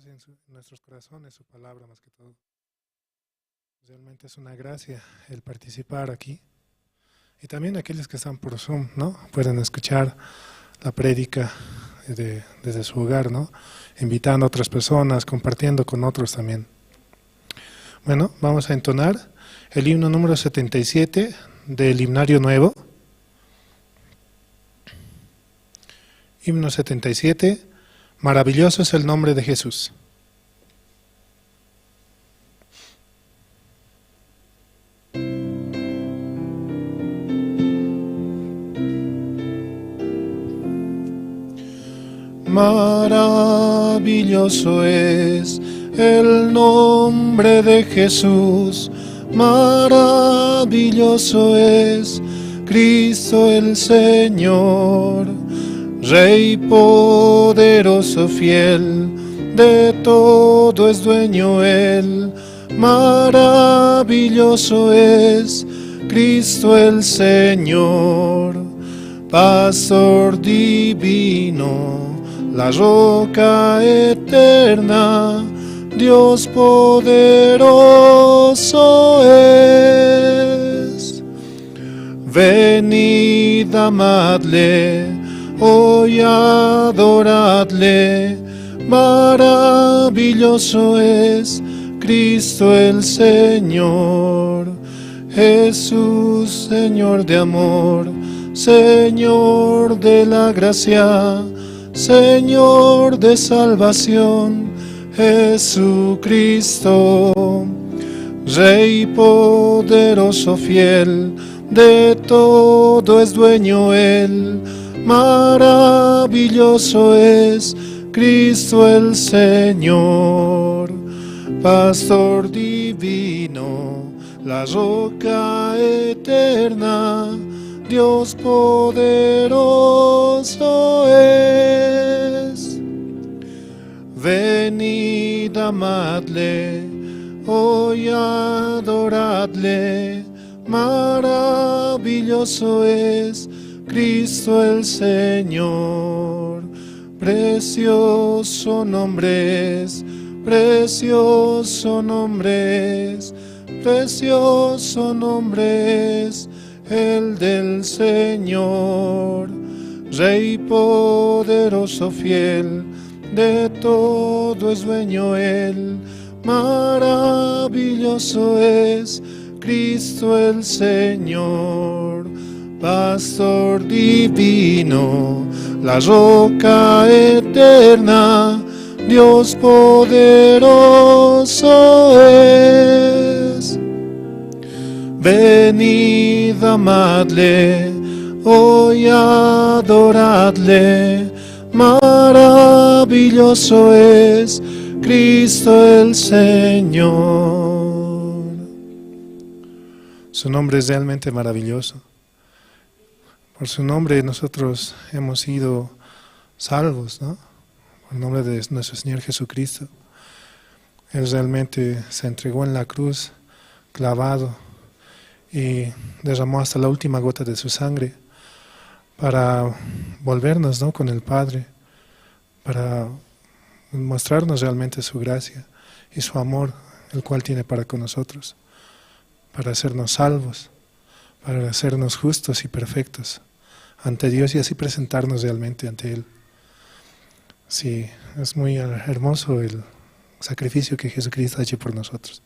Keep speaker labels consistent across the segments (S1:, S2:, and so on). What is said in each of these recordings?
S1: En nuestros corazones su palabra más que todo. Realmente es una gracia el participar aquí. Y también aquellos que están por Zoom, ¿no? Pueden escuchar la prédica desde su hogar, ¿no? Invitando a otras personas, compartiendo con otros también. Bueno, vamos a entonar el himno número 77 del Himnario Nuevo. Himno 77. Maravilloso es el nombre de Jesús. Maravilloso es el nombre de Jesús, maravilloso es Cristo el Señor, Rey poderoso, fiel, de todo es dueño Él. Maravilloso es Cristo el Señor, Pastor divino, la roca eterna, Dios poderoso es. Venid, amadle, hoy adoradle, maravilloso es Cristo el Señor, Jesús, Señor de amor, Señor de la gracia, Señor de salvación, Jesucristo, Rey poderoso, fiel, de todo es dueño Él. Maravilloso es Cristo el Señor, Pastor divino, la roca eterna, Dios poderoso es. Venid, amadle, hoy adoradle, maravilloso es Cristo el Señor. Precioso nombre es, precioso nombre es, precioso nombre es el del Señor. Rey poderoso, fiel, de todo es dueño Él. Maravilloso es Cristo el Señor, Pastor divino, la roca eterna, Dios poderoso es. Venid, amadle, hoy adoradle, maravilloso es Cristo el Señor. Su nombre es realmente maravilloso. Por su nombre nosotros hemos sido salvos, ¿no? Por el nombre de nuestro Señor Jesucristo. Él realmente se entregó en la cruz, clavado, y derramó hasta la última gota de su sangre para volvernos, ¿no?, con el Padre, para mostrarnos realmente su gracia y su amor, el cual tiene para con nosotros, para hacernos salvos, para hacernos justos y perfectos ante Dios y así presentarnos realmente ante Él. Sí, es muy hermoso el sacrificio que Jesucristo ha hecho por nosotros.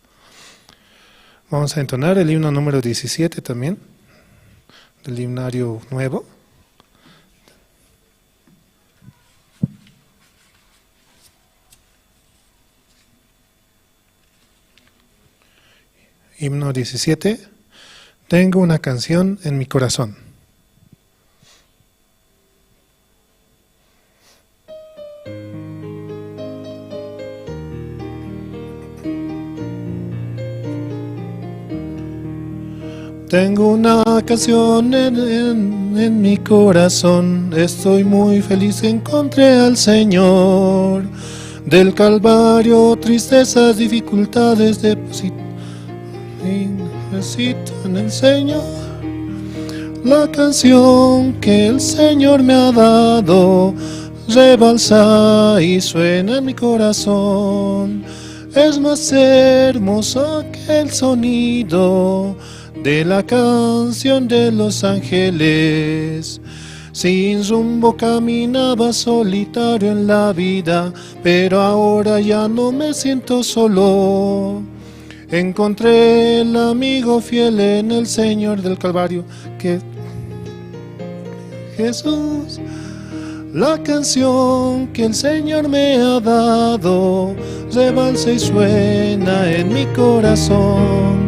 S1: Vamos a entonar el himno número 17 también, del himnario nuevo. Himno 17. Tengo una canción en mi corazón. Tengo una canción en mi corazón, estoy muy feliz, encontré al Señor. Del Calvario, tristezas, dificultades, deposito en el Señor. La canción que el Señor me ha dado rebalsa y suena en mi corazón. Es más hermoso que el sonido de la canción de los ángeles. Sin rumbo caminaba solitario en la vida, pero ahora ya no me siento solo. Encontré el amigo fiel en el Señor del Calvario, que Jesús. La canción que el Señor me ha dado rebalsa y suena en mi corazón.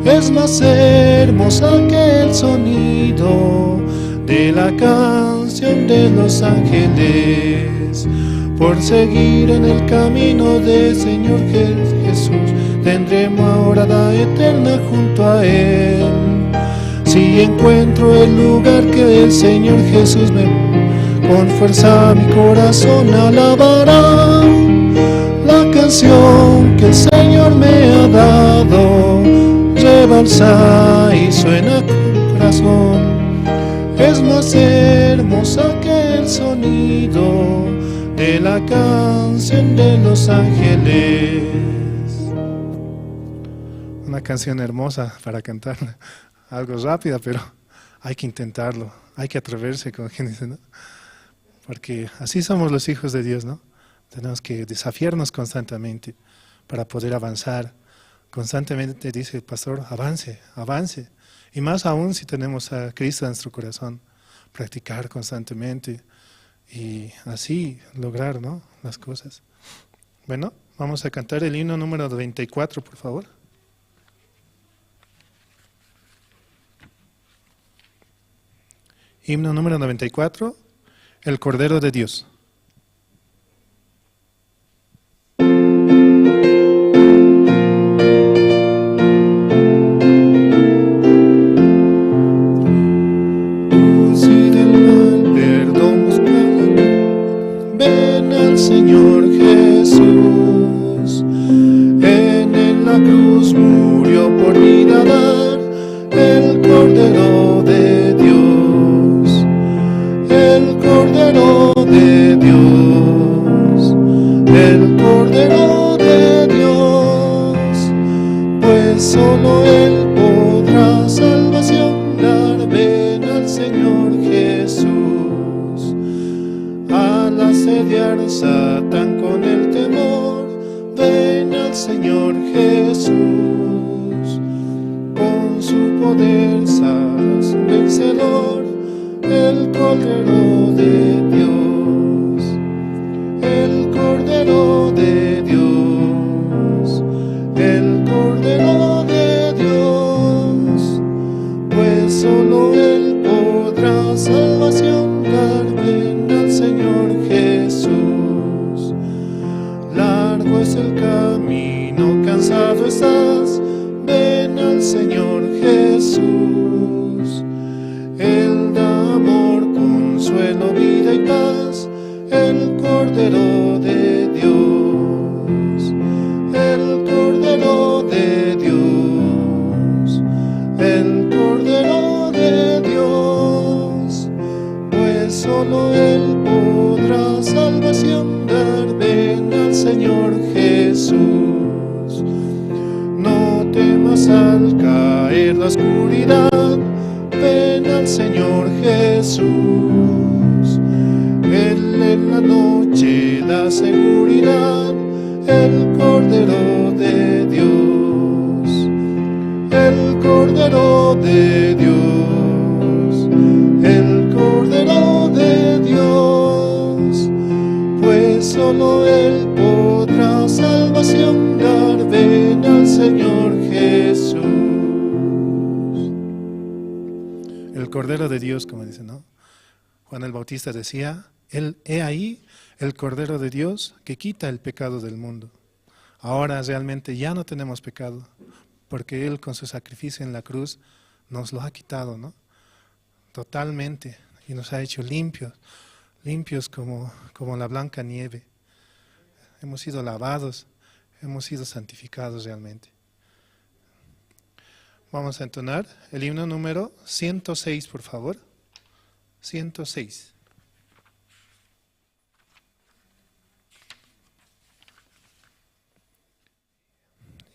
S1: Es más hermosa que el sonido de la canción de los ángeles. Por seguir en el camino del Señor Jesús, tendremos morada eterna junto a Él. Si encuentro el lugar que el Señor Jesús me
S2: Con fuerza mi corazón alabará la canción que el Señor me ha dado. Rebalsa y suena con corazón. Es más hermosa que el sonido de la canción de los ángeles.
S1: Una canción hermosa para cantar, algo rápida, pero hay que intentarlo, hay que atreverse, como quien dice, ¿no? Porque así somos los hijos de Dios, ¿no? Tenemos que desafiarnos constantemente para poder avanzar. Constantemente dice el pastor, avance, avance. Y más aún si tenemos a Cristo en nuestro corazón, practicar constantemente y así lograr, ¿no?, las cosas. Bueno, vamos a cantar el himno número 94, por favor. Himno número 94, el Cordero de Dios.
S2: Señor Jesús, en la cruz murió por mirar el Cordero de Dios, el Cordero de Dios, el Cordero de Dios, pues solo Él podrá salvación dar. Ven al Señor Jesús, al asediar Satán con el temor. Ven al Señor Jesús, con su poder serás vencedor. El Cordero de Dios, el Cordero de Dios, el Cordero de Dios, pues solo Él podrá salvación dar. Ven al Señor Jesús, largo es el camino, cansado estás. Ven al Señor Jesús, Él da amor, consuelo, vida y paz. El Cordero de Dios, el Cordero de Dios, el Cordero de Dios, pues solo Él podrá salvación dar. Ven al Señor Jesús, no temas al caer la oscuridad. Ven al Señor Jesús, Él en la noche da seguridad. El Cordero de Dios, el Cordero de Dios, el Cordero de Dios, pues solo Él podrá salvación dar. Ven al Señor Jesús.
S1: El Cordero de Dios, como dice, ¿no? Juan el Bautista decía, he ahí el Cordero de Dios que quita el pecado del mundo. Ahora realmente ya no tenemos pecado, porque Él con su sacrificio en la cruz nos lo ha quitado, ¿no? Totalmente, y nos ha hecho limpios, limpios como la blanca nieve. Hemos sido lavados, hemos sido santificados realmente. Vamos a entonar el himno número 106, por favor. 106.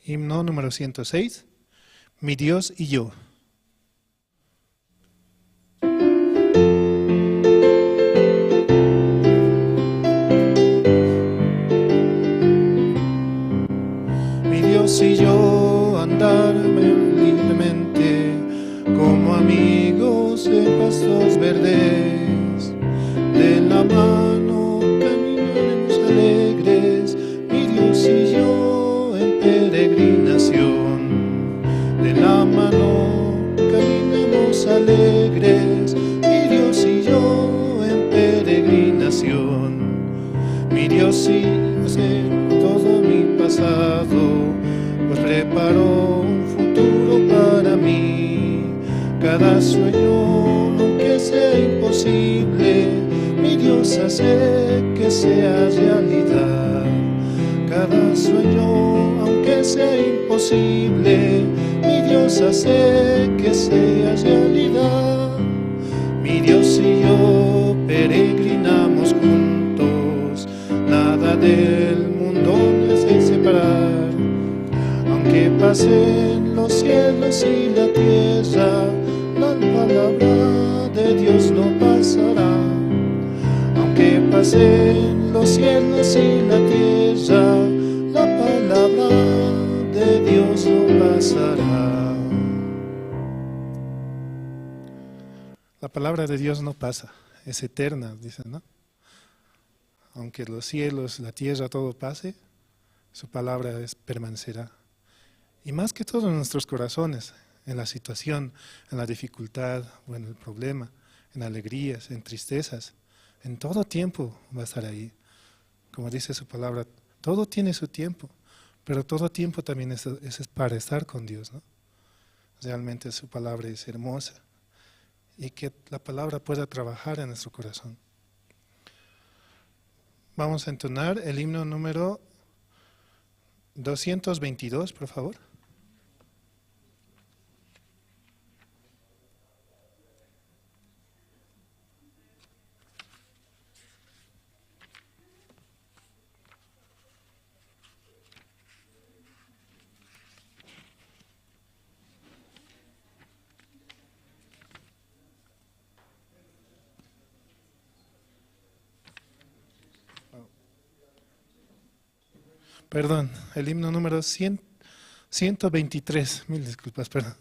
S1: Himno número 106. Mi Dios y yo.
S2: Mi Dios y yo andarme libremente como amigos en pastos verdes, de la mano caminaremos alegres. Mi Dios y yo en peregrinación, de la mano caminemos alegres. Mi Dios y yo en peregrinación. Mi Dios y yo sé todo mi pasado, pues preparó un futuro para mí. Cada sueño, aunque sea imposible, mi Mi Dios hace que sea realidad cada sueño, aunque sea imposible. Mi Dios hace que sea realidad. Mi Dios y yo peregrinamos juntos, nada del mundo nos hace separar. Aunque pasen los cielos y la tierra, la palabra de Dios no pasará. Aunque pasen los cielos y la tierra, la palabra de Dios no pasará.
S1: La palabra de Dios no pasa, es eterna, dicen, ¿no? Aunque los cielos, la tierra, todo pase, su palabra permanecerá. Y más que todo en nuestros corazones, en la situación, en la dificultad o en el problema, en alegrías, en tristezas, en todo tiempo va a estar ahí. Como dice su palabra, todo tiene su tiempo, pero todo tiempo también es para estar con Dios, ¿no? Realmente su palabra es hermosa y que la palabra pueda trabajar en nuestro corazón. Vamos a entonar el himno número 222, por favor. Perdón, el himno número 123, mil disculpas, perdón.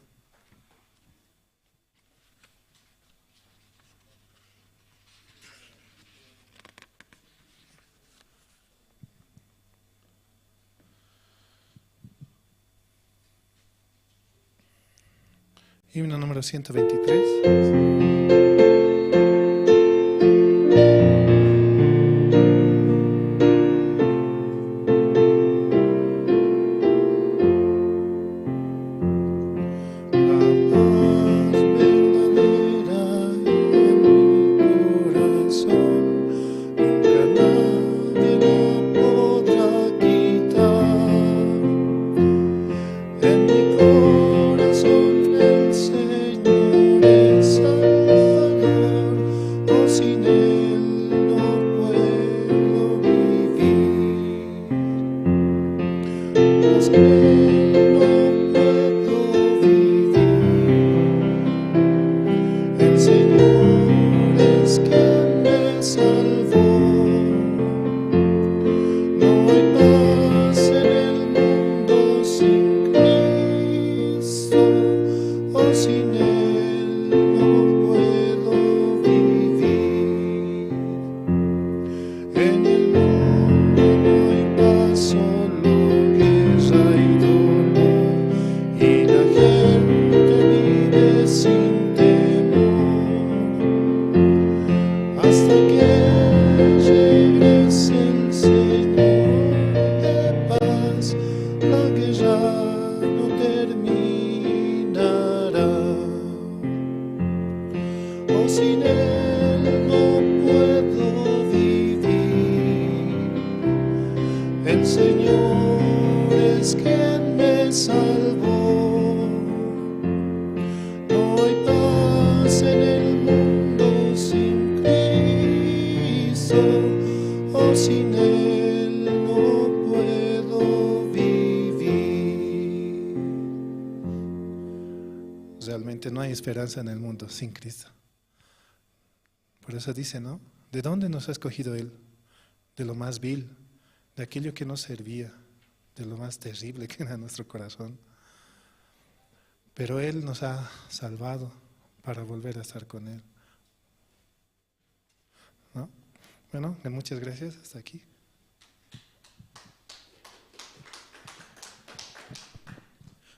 S1: Himno número 123. Realmente no hay esperanza en el mundo sin Cristo. Por eso dice, ¿no? ¿De dónde nos ha escogido Él? De lo más vil, de aquello que nos servía, de lo más terrible que era nuestro corazón. Pero Él nos ha salvado para volver a estar con Él, ¿no? Bueno, muchas gracias, hasta aquí.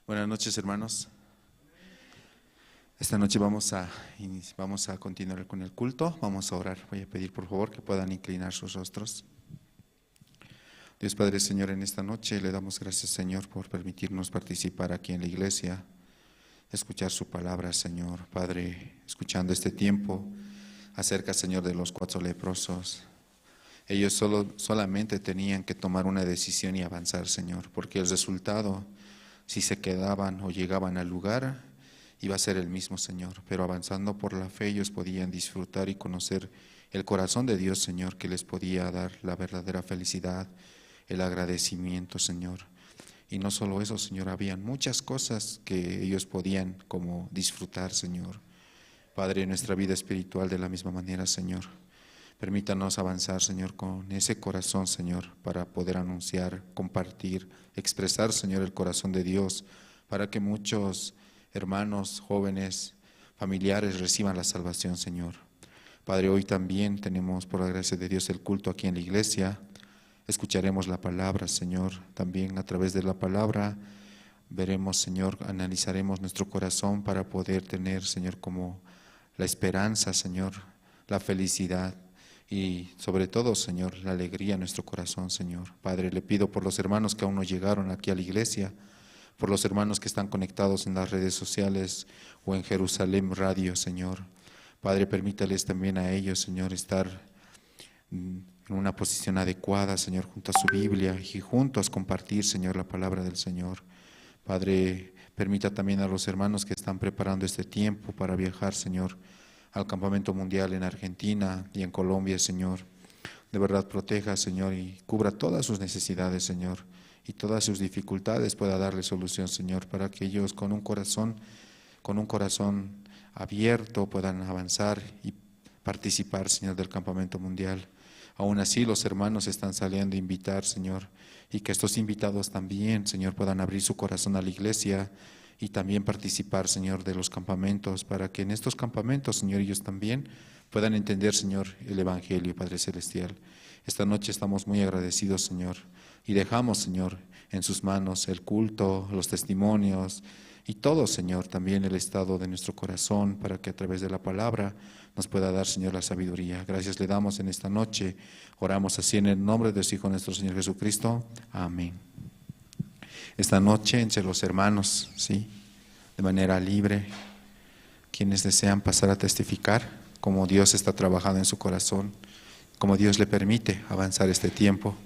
S3: Buenas noches, hermanos. Esta noche vamos a continuar con el culto, vamos a orar. Voy a pedir por favor que puedan inclinar sus rostros. Dios Padre, Señor, en esta noche le damos gracias, Señor, por permitirnos participar aquí en la iglesia, escuchar su palabra, Señor. Padre, escuchando este tiempo, acerca, Señor, de los 4 leprosos. Ellos solamente tenían que tomar una decisión y avanzar, Señor, porque el resultado, si se quedaban o llegaban al lugar, iba a ser el mismo, Señor. Pero avanzando por la fe, ellos podían disfrutar y conocer el corazón de Dios, Señor, que les podía dar la verdadera felicidad, el agradecimiento, Señor. Y no solo eso, Señor, habían muchas cosas que ellos podían como disfrutar, Señor. Padre, en nuestra vida espiritual de la misma manera, Señor. Permítanos avanzar, Señor, con ese corazón, Señor, para poder anunciar, compartir, expresar, Señor, el corazón de Dios, para que muchos hermanos, jóvenes, familiares reciban la salvación, Señor. Padre, hoy también tenemos, por la gracia de Dios, el culto aquí en la iglesia. Escucharemos la palabra, Señor. También a través de la palabra veremos, Señor, analizaremos nuestro corazón para poder tener, Señor, como la esperanza, Señor, la felicidad y sobre todo, Señor, la alegría en nuestro corazón, Señor. Padre, le pido por los hermanos que aún no llegaron aquí a la iglesia, por los hermanos que están conectados en las redes sociales o en Jerusalén Radio, Señor. Padre, permítales también a ellos, Señor, estar en una posición adecuada, Señor, junto a su Biblia y juntos compartir, Señor, la palabra del Señor. Padre, permita también a los hermanos que están preparando este tiempo para viajar, Señor, al campamento mundial en Argentina y en Colombia, Señor. De verdad proteja, Señor, y cubra todas sus necesidades, Señor, y todas sus dificultades pueda darle solución, Señor, para que ellos con un corazón abierto puedan avanzar y participar, Señor, del campamento mundial. Aún así los hermanos están saliendo a invitar, Señor, y que estos invitados también, Señor, puedan abrir su corazón a la iglesia y también participar, Señor, de los campamentos, para que en estos campamentos, Señor, ellos también puedan entender, Señor, el Evangelio, Padre Celestial. Esta noche estamos muy agradecidos, Señor, y dejamos, Señor, en sus manos el culto, los testimonios y todo, Señor, también el estado de nuestro corazón, para que a través de la palabra nos pueda dar, Señor, la sabiduría. Gracias le damos en esta noche. Oramos así en el nombre de su Hijo nuestro Señor Jesucristo. Amén. Esta noche entre los hermanos, sí, de manera libre, quienes desean pasar a testificar cómo Dios está trabajando en su corazón, cómo Dios le permite avanzar este tiempo.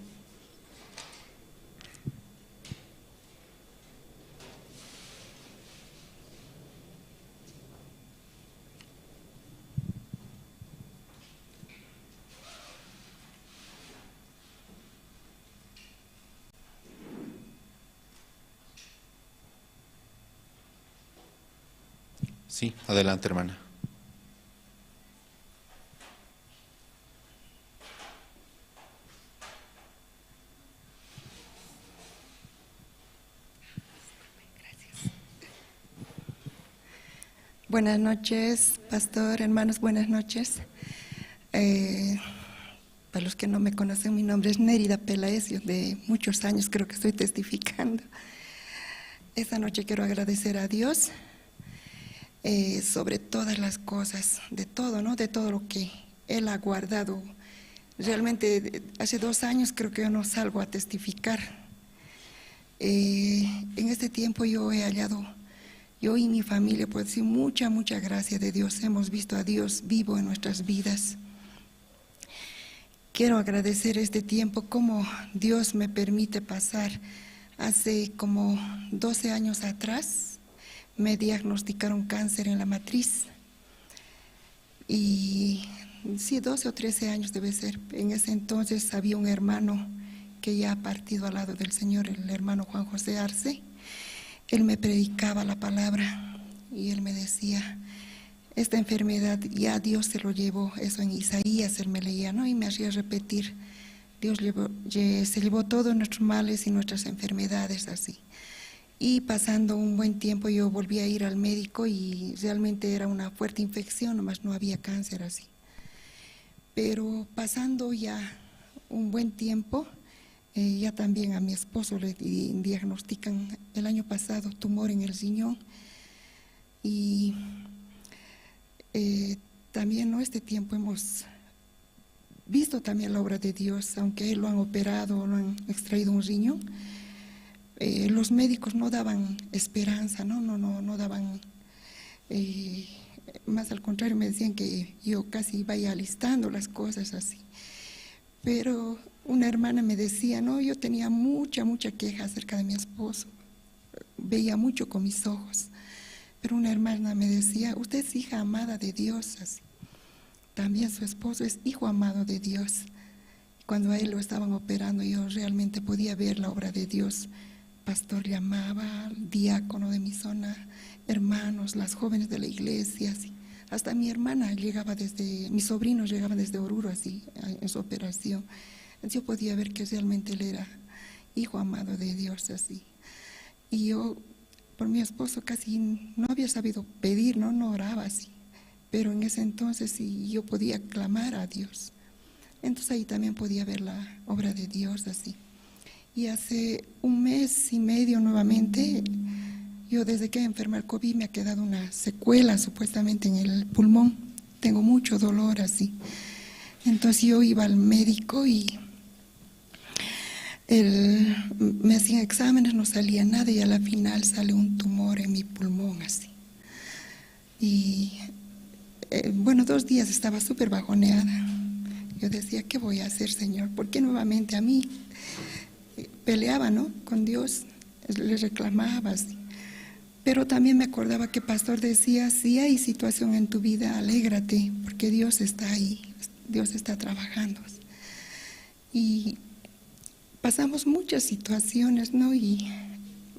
S3: Sí, adelante, hermana.
S4: Buenas noches, pastor, hermanos, buenas noches. Para los que no me conocen, mi nombre es Nérida Peláez, yo de muchos años creo que estoy testificando. Esta noche quiero agradecer a Dios sobre todas las cosas, de todo, ¿no? De todo lo que Él ha guardado. Realmente hace 2 años creo que yo no salgo a testificar. En este tiempo yo he hallado, yo y mi familia, puedo decir, mucha gracia de Dios. Hemos visto a Dios vivo en nuestras vidas. Quiero agradecer este tiempo, como Dios me permite pasar. Hace como 12 años atrás me diagnosticaron cáncer en la matriz. Y sí, 12 o 13 años debe ser. En ese entonces había un hermano que ya ha partido al lado del Señor, el hermano Juan José Arce. Él me predicaba la palabra y él me decía, esta enfermedad ya Dios se lo llevó. Eso en Isaías él me leía, ¿no? Y me hacía repetir, Dios se llevó todos nuestros males y nuestras enfermedades, así. Y pasando un buen tiempo yo volví a ir al médico y realmente era una fuerte infección, nomás no había cáncer así. Pero pasando ya un buen tiempo, ya también a mi esposo le diagnostican el año pasado tumor en el riñón. Y también, ¿no? Este tiempo hemos visto también la obra de Dios, aunque él lo han operado, lo han extraído un riñón. Los médicos no daban esperanza, no daban más al contrario me decían que yo casi vaya alistando las cosas así. Pero una hermana me decía, no, yo tenía mucha queja acerca de mi esposo, veía mucho con mis ojos, pero una hermana me decía, usted es hija amada de Dios, así. También su esposo es hijo amado de Dios. Cuando a él lo estaban operando, yo realmente podía ver la obra de Dios. Pastor llamaba, al diácono de mi zona, hermanos, las jóvenes de la iglesia, así. Hasta mi hermana llegaba mis sobrinos llegaban desde Oruro, así, en su operación. Yo podía ver que realmente él era hijo amado de Dios, así. Y yo, por mi esposo, casi no había sabido pedir, no oraba así. Pero en ese entonces sí yo podía clamar a Dios. Entonces ahí también podía ver la obra de Dios, así. Y hace 1 mes y medio nuevamente, yo desde que enfermé el COVID me ha quedado una secuela supuestamente en el pulmón. Tengo mucho dolor así. Entonces yo iba al médico y me hacían exámenes, no salía nada y a la final sale un tumor en mi pulmón así. Y bueno, 2 días estaba súper bajoneada. Yo decía, ¿qué voy a hacer, Señor? ¿Por qué nuevamente a mí? Peleaba, ¿no? Con Dios, le reclamaba así. Pero también me acordaba que el pastor decía, si hay situación en tu vida, alégrate, porque Dios está ahí, Dios está trabajando. Y pasamos muchas situaciones, ¿no? Y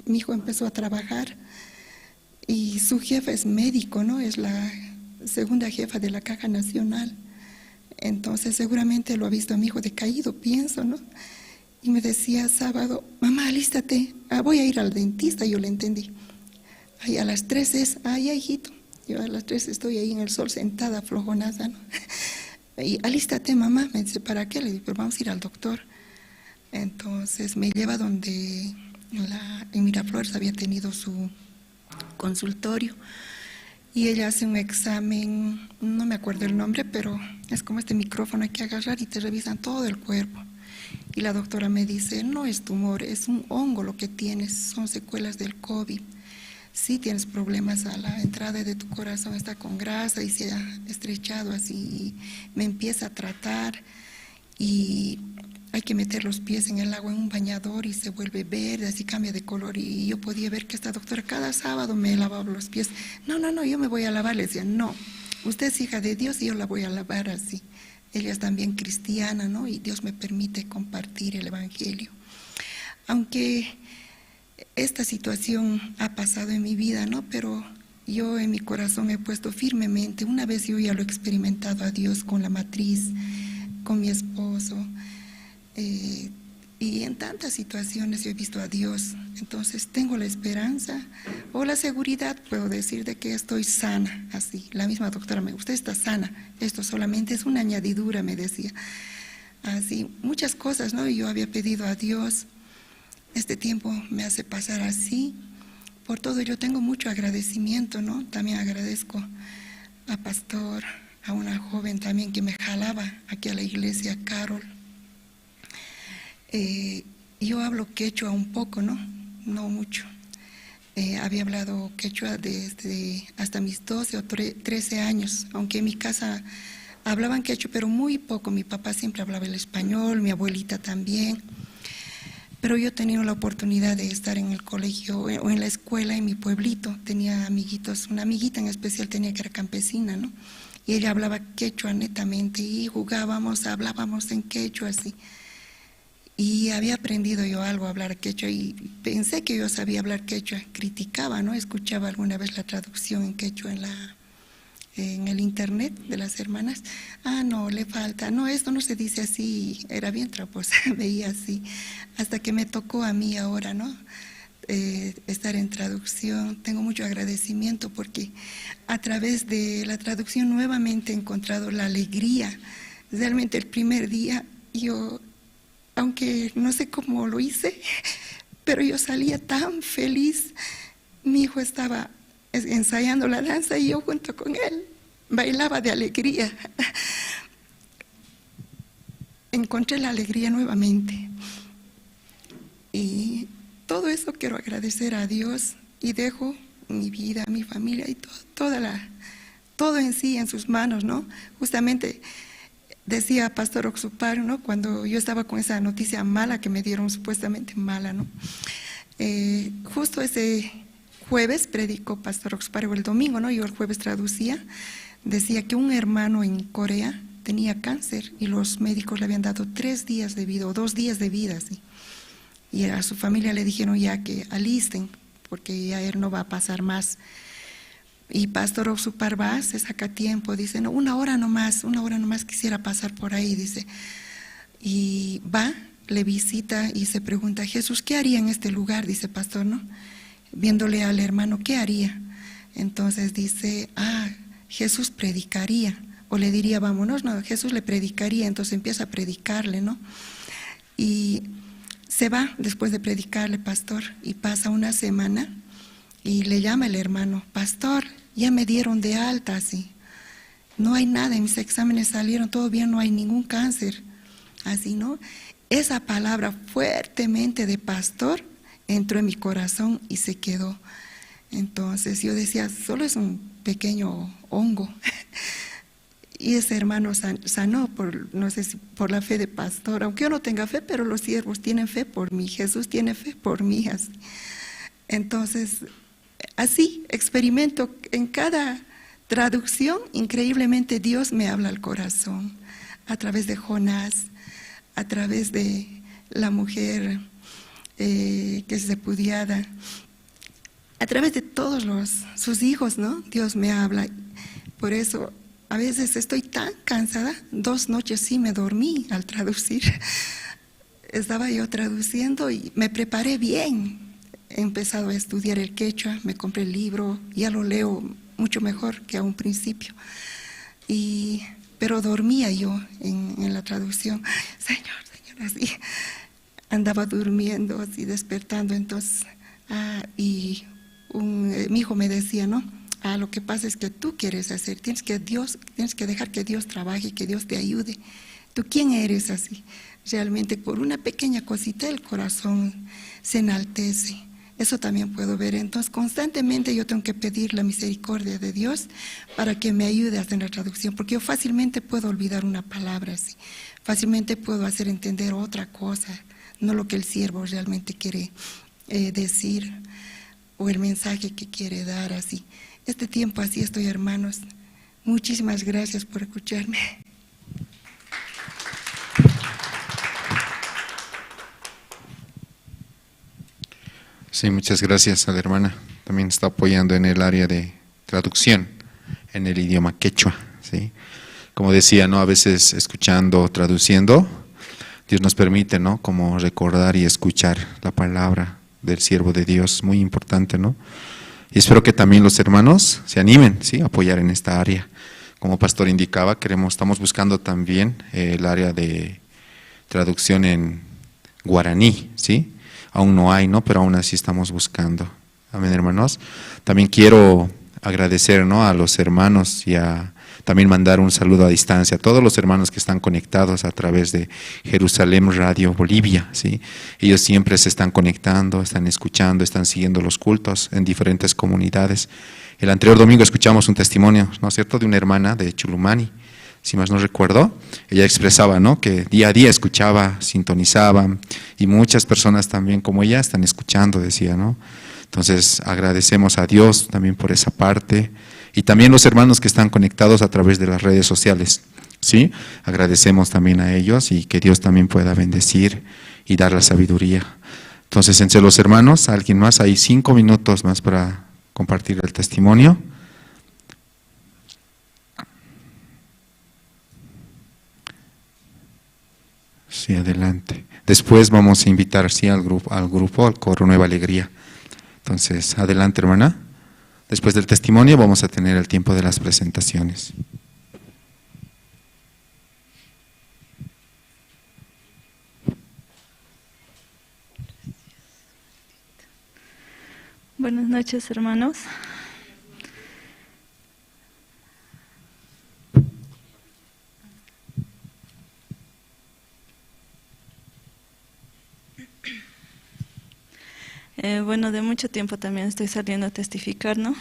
S4: mi hijo empezó a trabajar y su jefe es médico, ¿no? Es la segunda jefa de la Caja Nacional. Entonces seguramente lo ha visto a mi hijo decaído, pienso, ¿no? Y me decía sábado, mamá, alístate, voy a ir al dentista, yo le entendí. Ay, a las 3 es, ya hijito, yo a las 3 estoy ahí en el sol sentada, flojonaza, ¿no? Y alístate, mamá, me dice, ¿para qué? Le digo, pues vamos a ir al doctor. Entonces me lleva donde en Miraflores había tenido su consultorio y ella hace un examen, no me acuerdo el nombre, pero es como este micrófono, hay que agarrar y te revisan todo el cuerpo. Y la doctora me dice, no es tumor, es un hongo lo que tienes, son secuelas del COVID. Sí tienes problemas a la entrada de tu corazón, está con grasa y se ha estrechado así. Y me empieza a tratar y hay que meter los pies en el agua en un bañador y se vuelve verde, así cambia de color. Y yo podía ver que esta doctora cada sábado me lavaba los pies. No, yo me voy a lavar. Le decía, no, usted es hija de Dios y yo la voy a lavar así. Ella es también cristiana, ¿no? Y Dios me permite compartir el evangelio. Aunque esta situación ha pasado en mi vida, ¿no? Pero yo en mi corazón he puesto firmemente, una vez yo ya lo he experimentado a Dios con la matriz, con mi esposo, y en tantas situaciones yo he visto a Dios. Entonces tengo la esperanza o la seguridad, puedo decir, de que estoy sana, así. La misma doctora me dijo, usted está sana, esto solamente es una añadidura, me decía. Así, muchas cosas, ¿no? Y yo había pedido a Dios. Este tiempo me hace pasar así. Por todo yo tengo mucho agradecimiento, ¿no? También agradezco a pastor, a una joven también que me jalaba aquí a la iglesia, Carol. Yo hablo quechua un poco, ¿no? No mucho. Había hablado quechua desde hasta mis 12 o 13 años, aunque en mi casa hablaban quechua, pero muy poco. Mi papá siempre hablaba el español, mi abuelita también. Pero yo he tenido la oportunidad de estar en el colegio o en la escuela en mi pueblito. Tenía amiguitos, una amiguita en especial tenía que era campesina, ¿no? Y ella hablaba quechua netamente y jugábamos, hablábamos en quechua así. Y había aprendido yo algo a hablar quechua y pensé que yo sabía hablar quechua. Criticaba, ¿no? Escuchaba alguna vez la traducción en quechua en el internet de las hermanas. No, le falta, no, esto no se dice así. Era bien traposa, veía así. Hasta que me tocó a mí ahora, ¿no? Estar en traducción. Tengo mucho agradecimiento porque a través de la traducción nuevamente he encontrado la alegría. Realmente el primer día yo, aunque no sé cómo lo hice, pero yo salía tan feliz. Mi hijo estaba ensayando la danza y yo junto con él bailaba de alegría. Encontré la alegría nuevamente. Y todo eso quiero agradecer a Dios y dejo mi vida, mi familia y toda todo en sí, en sus manos, ¿no? Justamente decía Pastor Oxupar, ¿no? Cuando yo estaba con esa noticia mala que me dieron, supuestamente mala, ¿no? Justo ese jueves predicó Pastor Oxupar, o el domingo, ¿no? Yo el jueves traducía, decía que un hermano en Corea tenía cáncer y los médicos le habían dado 3 días de vida o 2 días de vida, ¿sí? Y a su familia le dijeron ya que alisten, porque ya él no va a pasar más. Y Pastor Oxupar va, se saca tiempo, dice, no, una hora nomás quisiera pasar por ahí, dice. Y va, le visita y se pregunta, Jesús, ¿qué haría en este lugar? Dice Pastor, ¿no? Viéndole al hermano, ¿qué haría? Entonces dice, Jesús predicaría, o le diría, vámonos, no, Jesús le predicaría, entonces empieza a predicarle, ¿no? Y se va después de predicarle, Pastor, y pasa una semana y le llama el hermano, Pastor, ya me dieron de alta, así, no hay nada, en mis exámenes salieron todo bien, no hay ningún cáncer, así, ¿no? Esa palabra fuertemente de Pastor entró en mi corazón y se quedó. Entonces yo decía, solo es un pequeño hongo. Y ese hermano sanó, no sé si por la fe de Pastor, aunque yo no tenga fe, pero los siervos tienen fe por mí, Jesús tiene fe por mí. Así. Entonces, así experimento en cada traducción, increíblemente Dios me habla al corazón, a través de Jonás, a través de la mujer que es repudiada, a través de todos sus hijos, ¿no? Dios me habla. Por eso a veces estoy tan cansada, 2 noches sí me dormí al traducir. Estaba yo traduciendo y me preparé bien. He empezado a estudiar el quechua, me compré el libro, ya lo leo mucho mejor que a un principio. Pero dormía yo en la traducción. Señor, así. Andaba durmiendo, así despertando. Entonces, mi hijo me decía, ¿no? Lo que pasa es que tú quieres hacer, tienes que dejar que Dios trabaje, que Dios te ayude. ¿Tú quién eres así? Realmente por una pequeña cosita el corazón se enaltece. Eso también puedo ver. Entonces constantemente yo tengo que pedir la misericordia de Dios para que me ayude a hacer la traducción, porque yo fácilmente puedo olvidar una palabra así, fácilmente puedo hacer entender otra cosa, no lo que el siervo realmente quiere decir o el mensaje que quiere dar así. Este tiempo así estoy, hermanos. Muchísimas gracias por escucharme.
S3: Sí, muchas gracias a la hermana. También está apoyando en el área de traducción en el idioma quechua, ¿sí? Como decía, ¿no? A veces escuchando, traduciendo, Dios nos permite, ¿no? Como recordar y escuchar la palabra del siervo de Dios, muy importante, ¿no? Y espero que también los hermanos se animen, ¿sí? A apoyar en esta área. Como pastor indicaba, estamos buscando también el área de traducción en guaraní, ¿sí? Aún no hay, ¿no? Pero aún así estamos buscando. Amén, hermanos. También quiero agradecer, ¿no? A los hermanos y también mandar un saludo a distancia a todos los hermanos que están conectados a través de Jerusalén Radio Bolivia, ¿sí? Ellos siempre se están conectando, están escuchando, están siguiendo los cultos en diferentes comunidades. El anterior domingo escuchamos un testimonio, ¿no es cierto?, de una hermana de Chulumani, si más no recuerdo. Ella expresaba, ¿no?, que día a día escuchaba, sintonizaba, y muchas personas también como ella están escuchando, decía, ¿no? Entonces agradecemos a Dios también por esa parte, y también los hermanos que están conectados a través de las redes sociales, ¿sí? Agradecemos también a ellos y que Dios también pueda bendecir y dar la sabiduría. Entonces, entre los hermanos, ¿alguien más? Hay 5 minutos más para compartir el testimonio. Sí, adelante. Después vamos a invitar, sí, al grupo, al coro Nueva Alegría. Entonces, adelante, hermana. Después del testimonio vamos a tener el tiempo de las presentaciones.
S5: Buenas noches, hermanos. Bueno, de mucho tiempo también estoy saliendo a testificar, ¿no?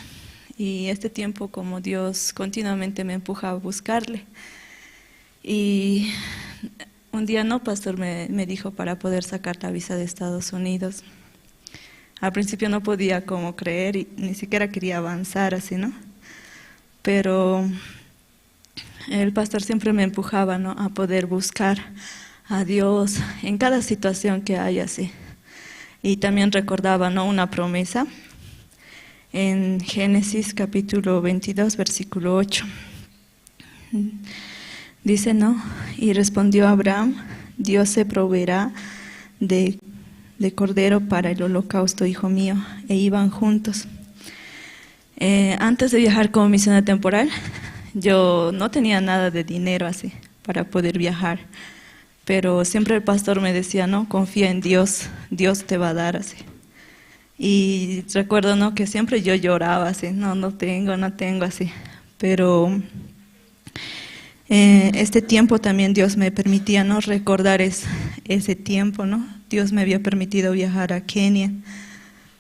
S5: y este tiempo como Dios continuamente me empuja a buscarle. Y un día pastor me dijo para poder sacar la visa de Estados Unidos. Al principio no podía como creer y ni siquiera quería avanzar así, ¿no? Pero el pastor siempre me empujaba, ¿no?, a poder buscar a Dios en cada situación que haya así. Y también recordaba, ¿no?, una promesa en Génesis capítulo 22, versículo 8. Dice, ¿no?, y respondió Abraham: Dios se proveerá de cordero para el holocausto, hijo mío. E iban juntos. Antes de viajar como misionera temporal, yo no tenía nada de dinero así para poder viajar, pero siempre el pastor me decía, no, confía en Dios, Dios te va a dar así. Y recuerdo, ¿no?, que siempre yo lloraba así, no tengo así, pero este tiempo también Dios me permitía, ¿no?, recordar ese tiempo, ¿no? Dios me había permitido viajar a Kenia.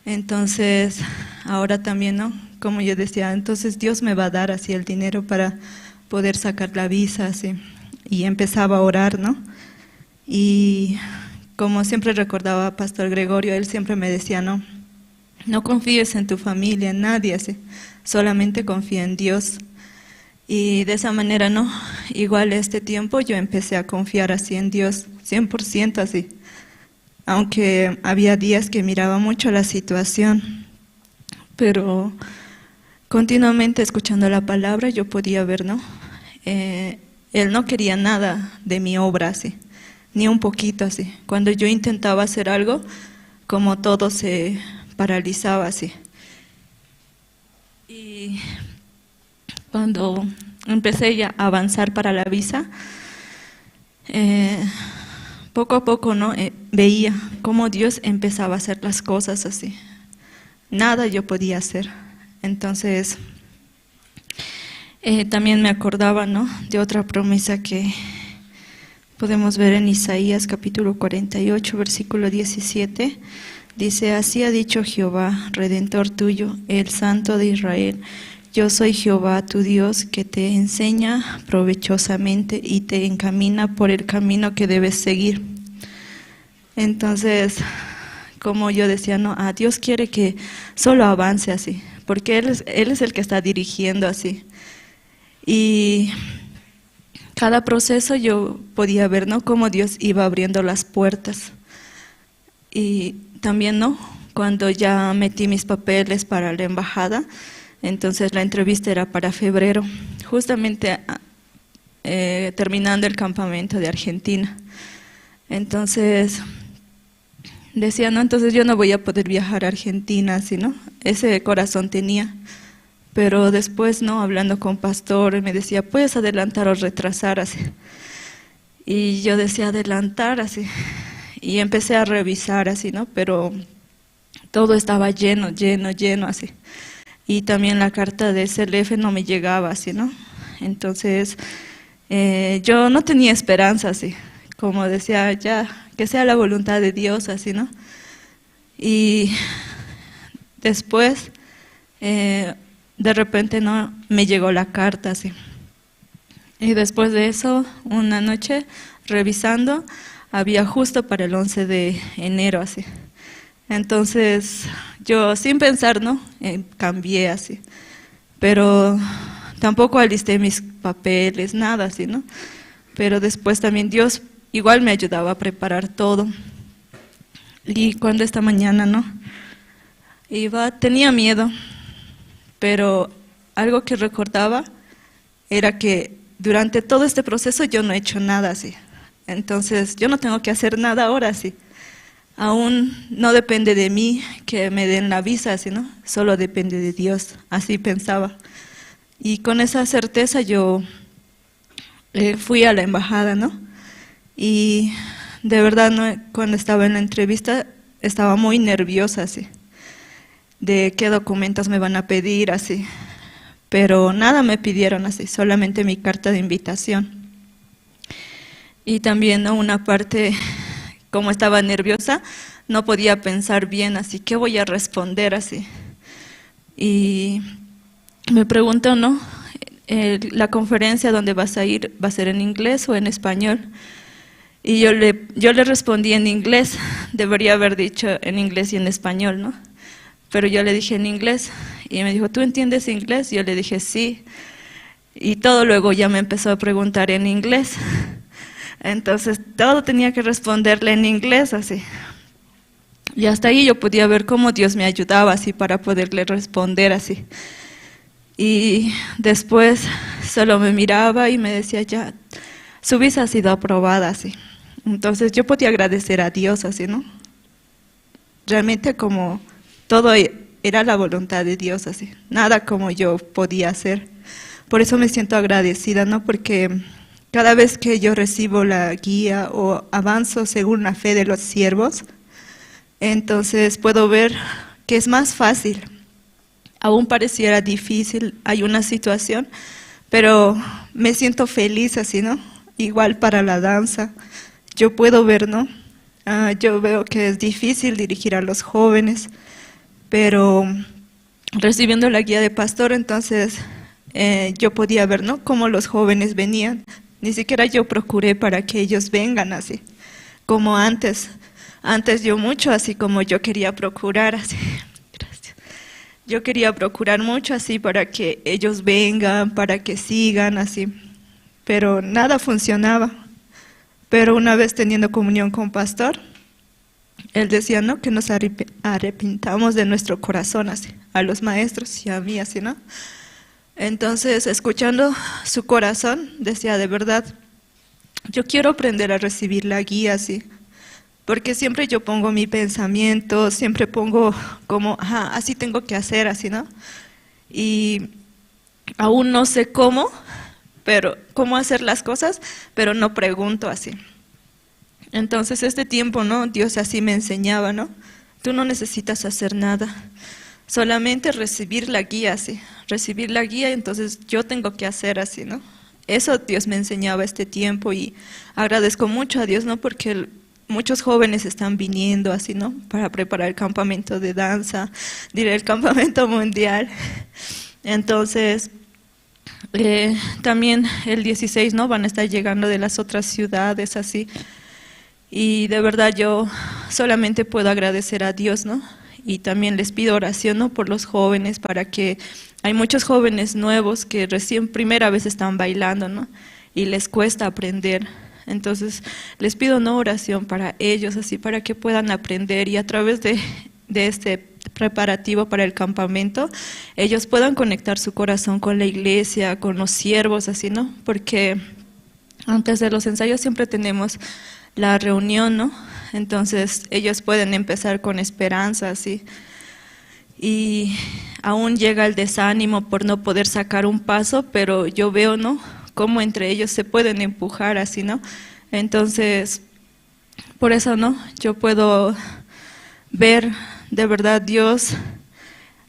S5: Entonces, ahora también, ¿no?, como yo decía, entonces Dios me va a dar así el dinero para poder sacar la visa, así. Y empezaba a orar, ¿no? Y como siempre recordaba a Pastor Gregorio, él siempre me decía, no confíes en tu familia, en nadie, así. Solamente confía en Dios. Y de esa manera, ¿no?, igual este tiempo yo empecé a confiar así en Dios, 100% así. Aunque había días que miraba mucho la situación, pero continuamente escuchando la palabra yo podía ver, ¿no? Él no quería nada de mi obra así, ni un poquito así. Cuando yo intentaba hacer algo, como todo se paralizaba así. Y cuando empecé ya a avanzar para la visa, poco a poco, ¿no?, veía cómo Dios empezaba a hacer las cosas así. Nada yo podía hacer. Entonces, también me acordaba, ¿no?, de otra promesa que podemos ver en Isaías capítulo 48, versículo 17. Dice, así ha dicho Jehová, Redentor tuyo, el Santo de Israel: yo soy Jehová tu Dios, que te enseña provechosamente y te encamina por el camino que debes seguir. Entonces, como yo decía, no, Dios quiere que solo avance así, porque Él es el que está dirigiendo así. Y cada proceso yo podía ver, ¿no?, cómo Dios iba abriendo las puertas. Y también, ¿no?, cuando ya metí mis papeles para la embajada, entonces la entrevista era para febrero, justamente terminando el campamento de Argentina. Entonces decía, no, entonces yo no voy a poder viajar a Argentina, así, ¿no? Ese corazón tenía. Pero después, ¿no?, hablando con pastor, me decía, puedes adelantar o retrasar, así. Y yo decía, adelantar, así. Y empecé a revisar, así, ¿no? Pero todo estaba lleno, así. Y también la carta de SLF no me llegaba, así, ¿no? Entonces, yo no tenía esperanza, así. Como decía, ya, que sea la voluntad de Dios, así, ¿no? Y después, de repente, ¿no?, me llegó la carta, así. Y después de eso, una noche, revisando, había justo para el 11 de enero, así. Entonces, yo sin pensar, ¿no?, cambié, así. Pero tampoco alisté mis papeles, nada, así, ¿no? Pero después también Dios igual me ayudaba a preparar todo. Y cuando esta mañana, ¿no?, tenía miedo, pero algo que recordaba era que durante todo este proceso yo no he hecho nada así. Entonces, yo no tengo que hacer nada ahora así. Aún no depende de mí que me den la visa, así, ¿no? Solo depende de Dios, así pensaba. Y con esa certeza yo fui a la embajada, ¿no? Y de verdad, ¿no?, cuando estaba en la entrevista estaba muy nerviosa, así, de qué documentos me van a pedir, así. Pero nada me pidieron, así, solamente mi carta de invitación. Y también, ¿no?, una parte, como estaba nerviosa, no podía pensar bien, así, ¿qué voy a responder, así? Y me preguntó, ¿no? La conferencia donde vas a ir, ¿va a ser en inglés o en español? Y yo le respondí en inglés, debería haber dicho en inglés y en español, ¿no? Pero yo le dije en inglés y me dijo, ¿tú entiendes inglés? Yo le dije sí. Y todo luego ya me empezó a preguntar en inglés. Entonces todo tenía que responderle en inglés así. Y hasta ahí yo podía ver cómo Dios me ayudaba así para poderle responder así. Y después solo me miraba y me decía, ya, su visa ha sido aprobada así. Entonces yo podía agradecer a Dios así, ¿no? Realmente como todo era la voluntad de Dios así, nada como yo podía hacer. Por eso me siento agradecida, ¿no? Porque cada vez que yo recibo la guía o avanzo según la fe de los siervos, entonces puedo ver que es más fácil. Aún pareciera difícil, hay una situación, pero me siento feliz así, ¿no? Igual para la danza, yo puedo ver, ¿no? Yo veo que es difícil dirigir a los jóvenes, pero recibiendo la guía de pastor, entonces yo podía ver, ¿no? Cómo los jóvenes venían. Ni siquiera yo procuré para que ellos vengan así, como antes. Antes yo mucho, así como yo quería procurar, así. Gracias. Yo quería procurar mucho así para que ellos vengan, para que sigan así. Pero nada funcionaba. Pero una vez teniendo comunión con pastor, él decía, ¿no? Que nos arrepintamos de nuestro corazón así, a los maestros y a mí así, ¿no? Entonces, escuchando su corazón, decía, de verdad, yo quiero aprender a recibir la guía así, porque siempre yo pongo mi pensamiento, siempre pongo como, ajá, así tengo que hacer, así, ¿no? Y aún no sé cómo hacer las cosas, pero no pregunto así. Entonces, este tiempo, ¿no? Dios así me enseñaba, ¿no? Tú no necesitas hacer nada, solamente recibir la guía, así. Recibir la guía, entonces yo tengo que hacer así, ¿no? Eso Dios me enseñaba este tiempo y agradezco mucho a Dios, ¿no? Porque muchos jóvenes están viniendo así, ¿no? Para preparar el campamento de danza, diré el campamento mundial. Entonces, también el 16, ¿no? Van a estar llegando de las otras ciudades así. Y de verdad yo solamente puedo agradecer a Dios, ¿no? Y también les pido oración, ¿no? Por los jóvenes, para que hay muchos jóvenes nuevos que recién primera vez están bailando, ¿no? Y les cuesta aprender. Entonces les pido, ¿no? Oración para ellos, así para que puedan aprender y a través de este preparativo para el campamento, ellos puedan conectar su corazón con la iglesia, con los siervos, así, ¿no? Porque antes de los ensayos siempre tenemos la reunión, ¿no? Entonces ellos pueden empezar con esperanza, así. Y aún llega el desánimo por no poder sacar un paso, pero yo veo, ¿no? Cómo entre ellos se pueden empujar, así, ¿no? Entonces, por eso, ¿no? Yo puedo ver, de verdad, Dios,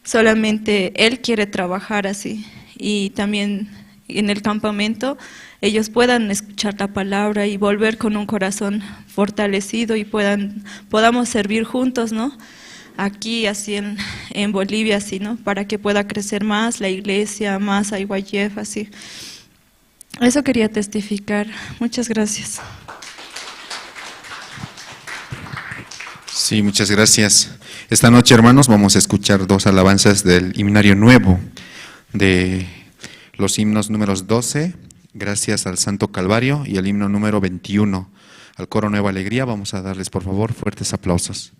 S5: solamente Él quiere trabajar así. Y también en el campamento ellos puedan escuchar la palabra y volver con un corazón fortalecido y podamos servir juntos, ¿no? Aquí, así en Bolivia, así, ¿no? Para que pueda crecer más la iglesia, más IYF, así. Eso quería testificar. Muchas gracias.
S3: Sí, muchas gracias. Esta noche, hermanos, vamos a escuchar 2 alabanzas del himnario nuevo, de los himnos números 12, Gracias al Santo Calvario, y el himno número 21, al coro Nueva Alegría. Vamos a darles, por favor, fuertes aplausos.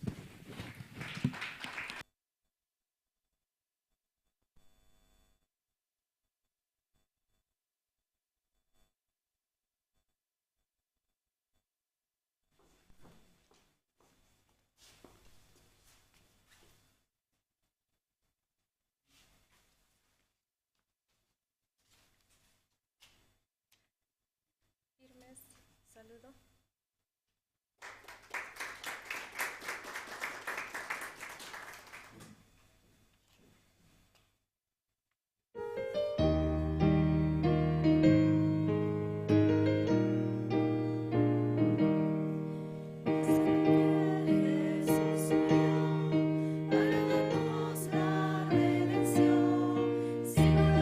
S6: Sigo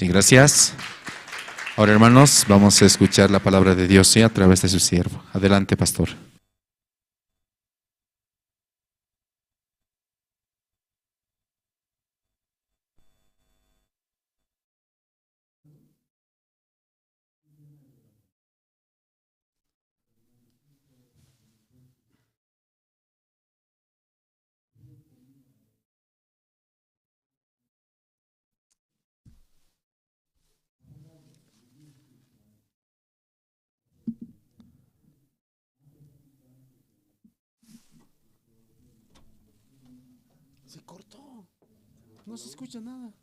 S3: Sí, gracias. Ahora, hermanos, vamos a escuchar la palabra de Dios, ¿sí? A través de su siervo. Adelante, pastor.
S2: Se cortó. No se escucha nada.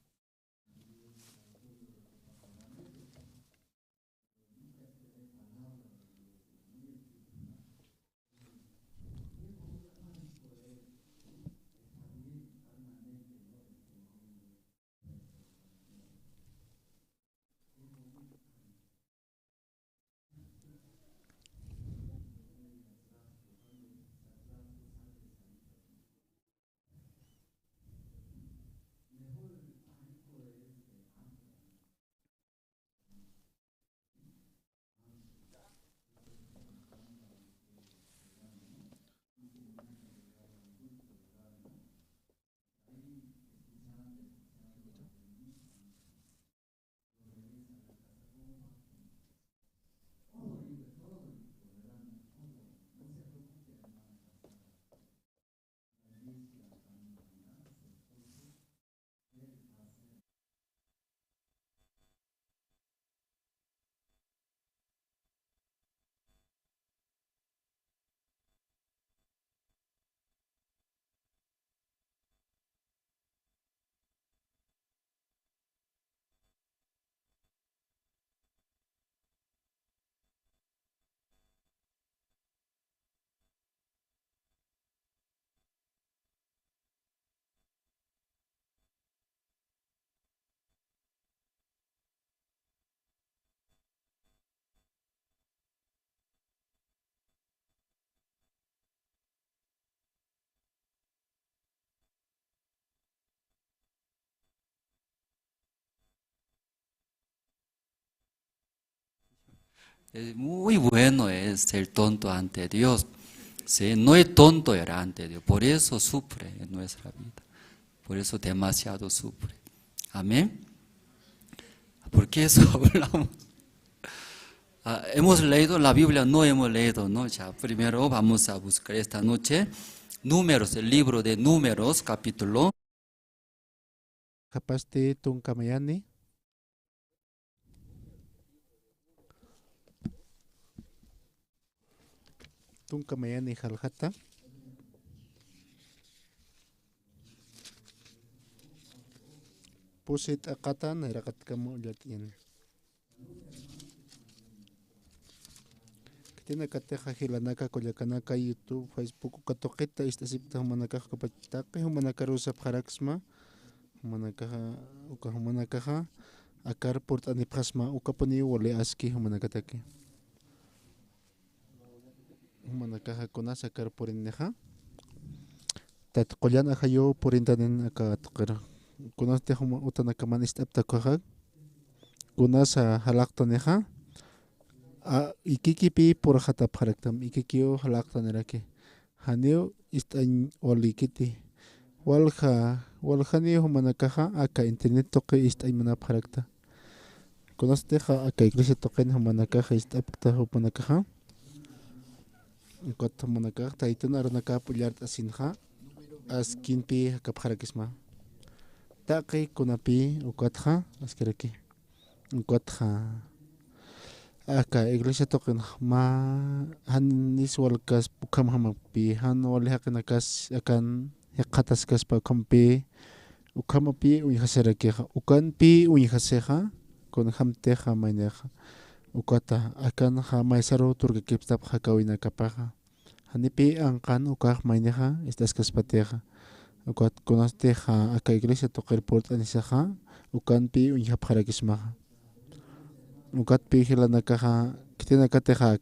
S6: Es muy bueno es ser tonto ante Dios. Sí, no es tonto era ante Dios, por eso sufre en nuestra vida. Por eso demasiado sufre. Amén. ¿Por qué eso hablamos? Hemos leído la Biblia, no hemos leído, ¿no? Ya, primero vamos a buscar esta noche Números, el libro de Números, capítulo.
S2: Capaz de Tuncamayani. Tuncamayani Jaljata. Pusit akatan irakat kamu latian. Tiene kateja hilanaka koyakanaka YouTube, Facebook, katoqueta istasipta humanakaja kapatake, humanaka rusap haraxma, humanakaja, humanakaja, akar port anipasma, ukaponi wale aski humanakatake. Humanakaja konas akar porinneja. Tat koyan ahayo porintanen akatkara. Kunas te huma utanakaman istaptakaja. Kunas halaktaneja. Ikikipi por hatap haraktam ikikio halaktan erake haneo istan olikiti walhanio humanakaja aka internet toque istan manap harakta conosteja aka iglesia toquen humanakaja istapta humanakaja kot humanakaja taitun aronaka pulyart asinja askinpi hakap harakisma taqi kunapi ukatja askereke ukatja Aka iglesia token ma hanis walkas pukam hamapi han wali hakanakas akan hakatas kas pa kampi ukamapi unhaserekeja ukanpi unhaseja con hamteja maineja ukata akan ha maisaro turke kipstap hakawina kapaja hanipi ankan ukaj maineja estas kaspateja ukat konasteja aka iglesia toker port anisaja ukanpi unhapjarakismaja Ukat pihila nakaja kitina kateja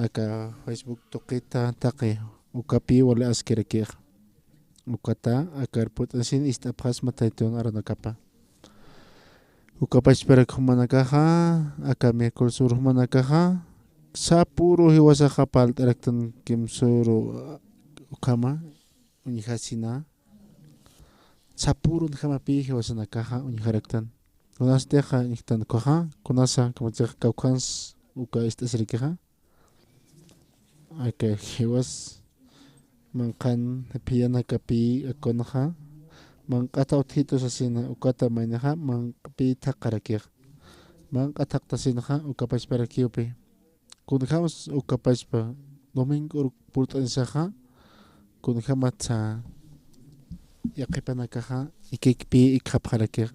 S2: aka Facebook toquita taqi ukapi wala askerekej ukata akar put asin istapjas mataiton aranakapa Ukapachparak humanakaja, aka miércoles sur humanakaja, sapuro hiwasaja paltaraktan kimsuru ukama, uñijasina, sapuro njamapi hiwasanakaja, uñijaraktan. Kunas teja niktan koja, kunasa kamatsaj kaukans uka istasrikaja. Aka hiwas mankan piyanakapi akonaja. Mankata uthitos asina ukata mainaja manpi taqarakij. Mankata sinaja ukapachpara kiupi. Kunjamos ukapachpa domingo purtanisaja. Kunjamatsa yaqipanakaja ikikpi ikapjarakij.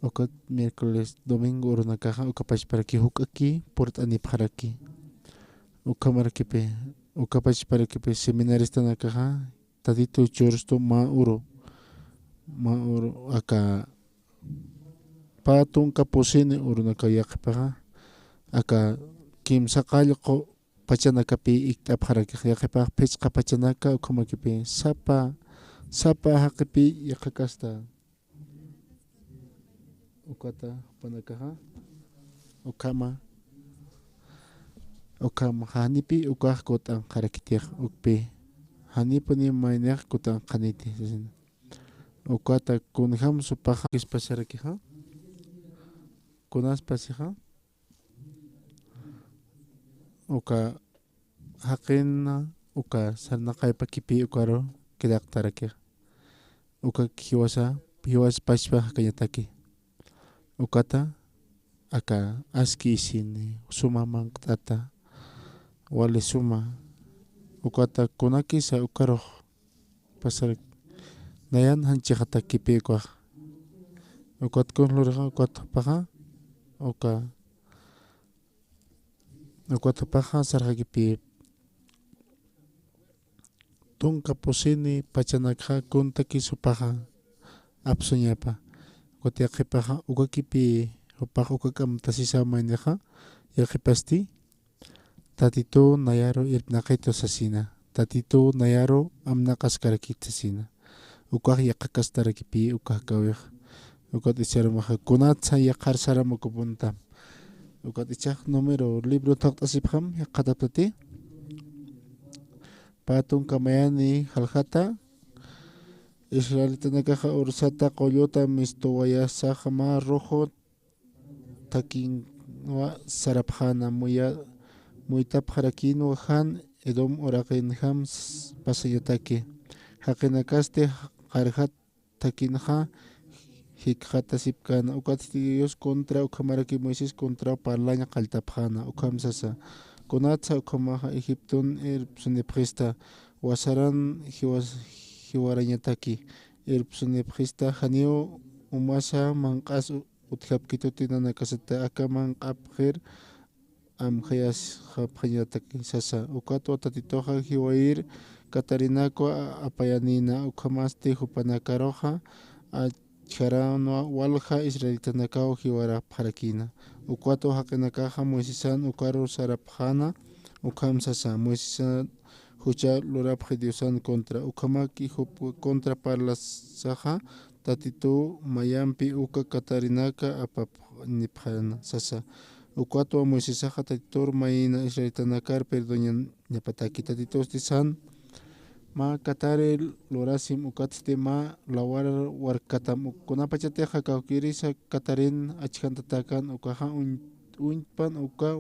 S2: Ukat miércoles domingo urunakaja ukapachpara hukaki purtanipjaraki. Ukamarakipi ukapachparakipi seminarista nakaja tadito chursto mauro aka patun kapusini urunaka yaqipaqa aka kimsa qallqu pachanakapi iktapjaraki yaqipaqa pichqa pachanaka ukamakipi sapa haqipi yaqakasta ukata panakaja ukama hanipi ukaq kutan qarakitiq ukpi hanipuni mayniq kutan qaniti ukata kunjam supaja kispasharakija kunas pasija uka haqina uka sarnaqaypa kipi ukaro kidaqtarakij uka hiwas pashpa haqañataki ukata aka aski isini suma manqtata wali suma ukata kunakisa ukaruq pasarak nayan hanchijata kipikuaq ukat kunluriqa ukatapaqa ukatapaqa sarqakipi tunka pusini pachanakaqa kuntaki supaqa apsuñapa ukat yaqipaqa ukakipi upaq ukakama sisamayniqa yaqipasti tatitu nayaro irpnaqito sasina tatitu nayaro amnaqasqarakita sasina ukaq yaqakastarakipi ukaq kawiq ukat icharamaqa kunatsa yaqarsaramukupunta ukat ichaq número libro taqtasipqam yaqatapati patun kamayani haljata israelitanakaqa ursata qulluta mistuwayasaqa ma rojo takinwa sarapjana muytapqarakinu han edom uraqinjam pasayataki haqinakaste qarjat takinja hikjata sipkana ukatsti Dios contra ukamaraki Moisés contra parlaña qaltapjana ukamsasa kunatsa ukamaja Egiptun sunipqista wasaran hiwarañataki sunipqista haniu umasa manqas utkapkitutinana kasata akaman qapqir amjayas hapjañataki sasa ukatwa tatitoja hiwair Katarinako apayanina ukamasti hupanakaroja acharano walja israelitanakaw hiwara pharakina ukwato haqinakaja Moisésan ukaru sarapjana ukamsasa Moisésan hucha lurapji Diosan contra ukamaki contra parlasaja tatitu mayampi uka Katarinaka apapanipjana sasa ukwato Moisésaja tatitur mayina israelitanakar perdoñan ñapataki tatitosti san ma katare lorasim ukatste ma lawar warkatam kunapachateja kawkirisa katarin achkantatakan ukaja unpan uka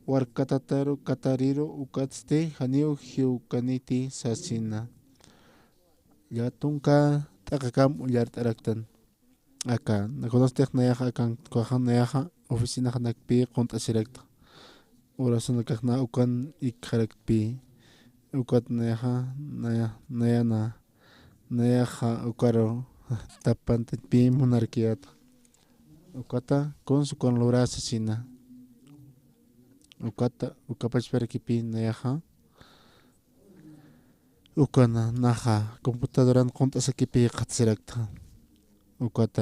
S2: warkatataru katariro ukatste haniu hiukaniti sasina yatunka takakam ullartaraktan aka nakonastek nayaja akan kuajan nayaja oficina hanakpi qontasirakta orasanakajna ukan ikjarakpi ukat nayaja ukaro tapantapi monarquiata ukata con su conlorasa sina ukata ukapachparakipi nayaja ukana naja computadoran qontasakipi qatsirakta ukat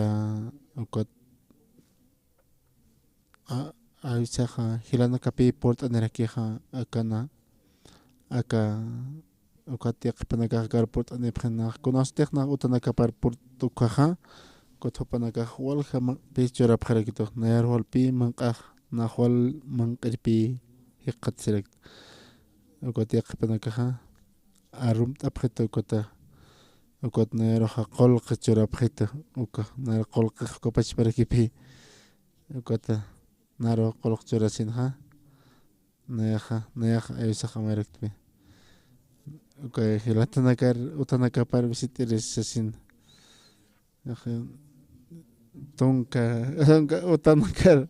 S2: aisaja hilanakapi port'anirakiqa akana aka ukat yaqipanakaqa port'anipqhina kunastekna utanakapar portukaja Kotopanaka Walha Pichura Parakito, Nair Walpi, Mankah, Nahwal Mankerpi, Hikatsirek, Okotiak Panakaha, Arum Tapheto Kota, Okot Nair Hakol Kachura Pheto, Oka, Nair Kolk Kopach Parakipi, Okota, Naro Kolkchura Sinha, Neha, Ayusaha Merekpi. Okay, Hilatanakar, Utanaka par visitir Sasin. Tonka utanakar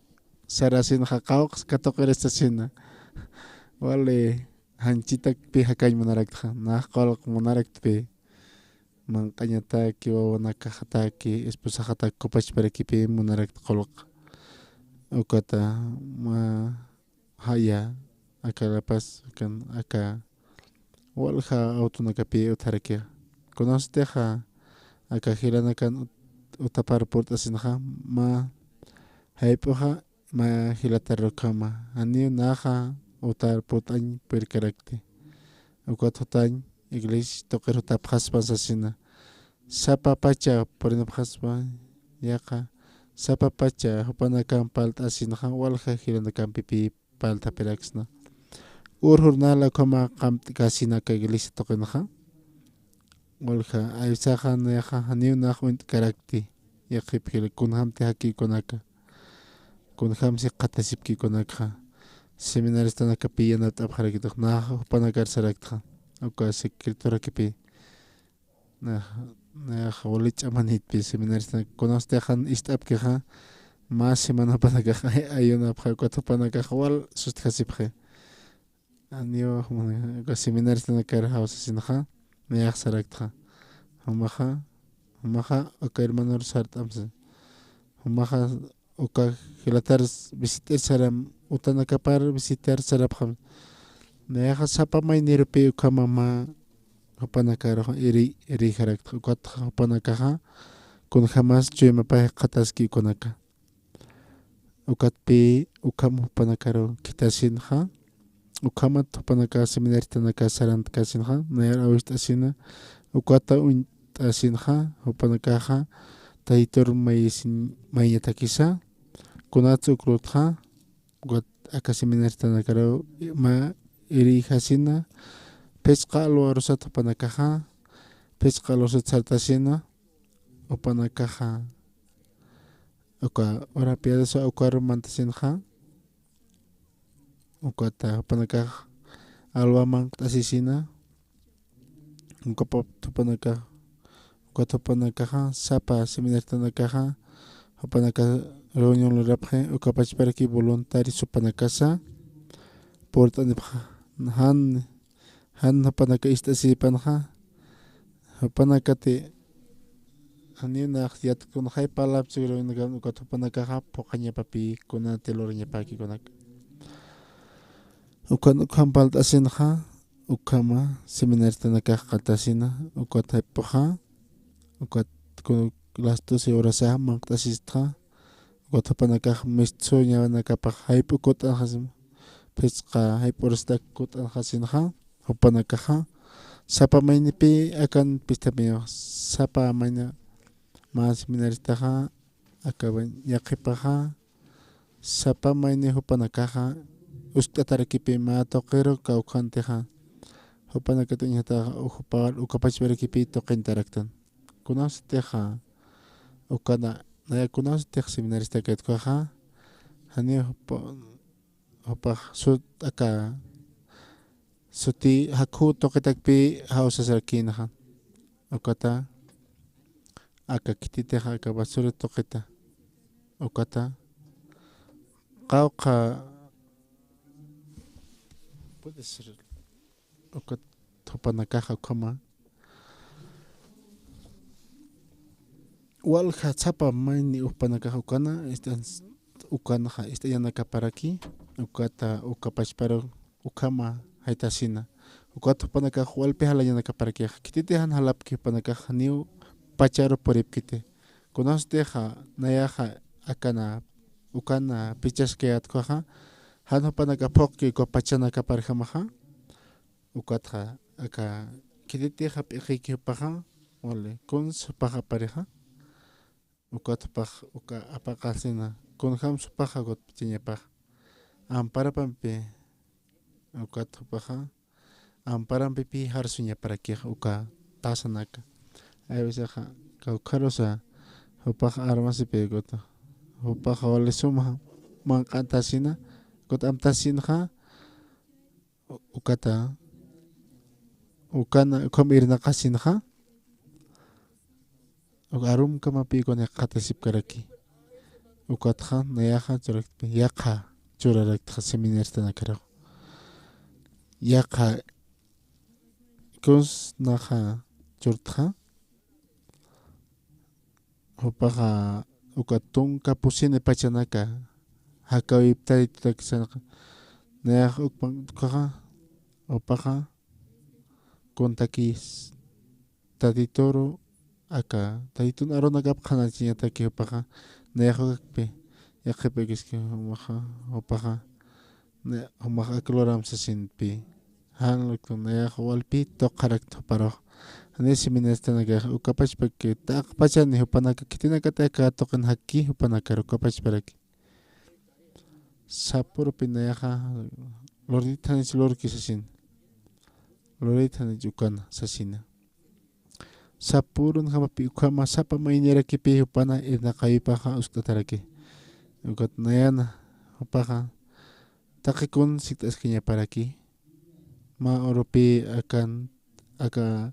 S2: sarasin haqawq katoqir estasina wale hanchitak pi hakay munarakta naqolq munarakpi manqañataki wawanakaqtaki esposaqata kupachparakipi munarakta qolq ukata ma haya akalapas kan aka walha autonakapi utharaki conosteja aka hilanakan utapar portasinha ma haipoha ma hilatarokama ani naha utar portañ perkarakti ukatotañ iglesia toqer utapjaspa sasina sapa pacha porinapjaspa yaqa sapa pacha hupanakan paltasinha walha hilanakan pipi palta peraksna urhurnala kama qamtikasina ka iglesia toqinaha walha aysaha naha ani naha unt karakti yaqipkil kunhamti haki kunaka kunhamsi qatasipki kunaka seminarista naka piyanat abharakita naha upanakar sarakta uka secretora kipi naha walich amanitpi seminarista kunastejan istapkiha mas semana panaka ayuna abharakata upanaka wal sustkasipje anio uka seminarista nakar hausasinha Nayaq sarakta humaja uka hermano sartamsa humaja uka hilatar visitar saram utanakapar visitar sarapjam nayaqa sapa maynirupi uka mama hupanakar iri harakta ukata hupanakaja kun jamás chuyamapaj qataski kunaka ukatpi ukam hupanakaro kitasinja ukamat hupanaka seminarista naka sarantkasinja nayar awishtasina ukata uñtasinja hupanakaja tahitor mayñatakisa kunatsu ukrutja ukat aka seminarista nakaro ma irijasina pechqa alwarosat hupanakaja pechqa alwarosat sartasina hupanakaja uka orapiadaso ukar mantasinja ukata hupanakaj alwaman tasisina ukapap hupanakaj ukata hupanakaja sapa seminarista nakaja hupanaka reunión lurapje ukapachparaki voluntario hupanakasa portanipja han hupanaka istasipanja hupanakati aninaq yatkunajay palapchik reunión ukata hupanakaja poqañapapi kunata lurañapaki kunaka ukan paltasinja ukama seminarista nakaj qatasina ukata haipoja ukat las 12 horas maqtasisqa ukata hupanakaj mistsu ñawanakapaj haypu kutanjasima pechqa haypu horasta kutanjasinja hupanakaja sapa maynipi akan pistapiyuq sapa mayna ma seminaristaja akaban yaqipaja sapa mayni hupanakaja uskatarakipi ma toqero kawqanteja hupanakatiñataqa ukapachparakipi toqintaraktan kunasteja ukana nayakunasteja seminarista katkuaja hani hupaj sut aka suti hakhu toqitakpi hawsasarkinaja ukata aka kititeja aka basura toqita ukata qawqa puede ser ukat hupanakaja ukama walja sapa mayni hupanakaja ukana ukanaja yanakaparaki ukata ukapachparo ukama haytasina ukata hupanakaja walpi hala yanakaparaki kititejan halapki hupanakaja niu pacharo poripkite kunasteja nayaja akana ukana pichaskayatkuaja han hupanaka phoqki pachanakaparjamaja ukatja aka kititeja p'iqiyki paja wale kuns paja pareja ukatpaq uka apaqasina kunham supaqa got pichiñapaq amparapanpi ukatpaqa amparanpipi harsuñaparakij uka tasanaka hay veces kaukarosa upaqa armasipi got upaqa wale suma manqantasina got amtasinqa ukata ukana ukamirnaqasinqa arum kamapi kone qatasipkaraki ukatqa nayaqa churakpi yaqa churarakta seminaristana karaq yaqa kus naqa churtqa upaqa ukatun kapusini pachanaka hakawiptari tutakisanaqa nayaqa ukpan tukaqa upaqa kuntakis tatitoro aka taytun aronakap qhanachiyataki upaqa nayaqpi yaqipi kiski upaqa humaq acloramsasinpi hanluktu nayaq walpi toqarak toparaq nisi minastanaka ukapachpaki taq pachani hupanaka kitinakataka toqin haki hupanaka ukapachparaki sapurupi nayaqa lordithanich lorkisasin lordithanich ukana sasina sapurun hamapi ukama sapa maynirakipi hupana irnaqayupaqa usqtataraki ukat nayana upaqa taqikun siktasqiñaparaki ma orupi akan aka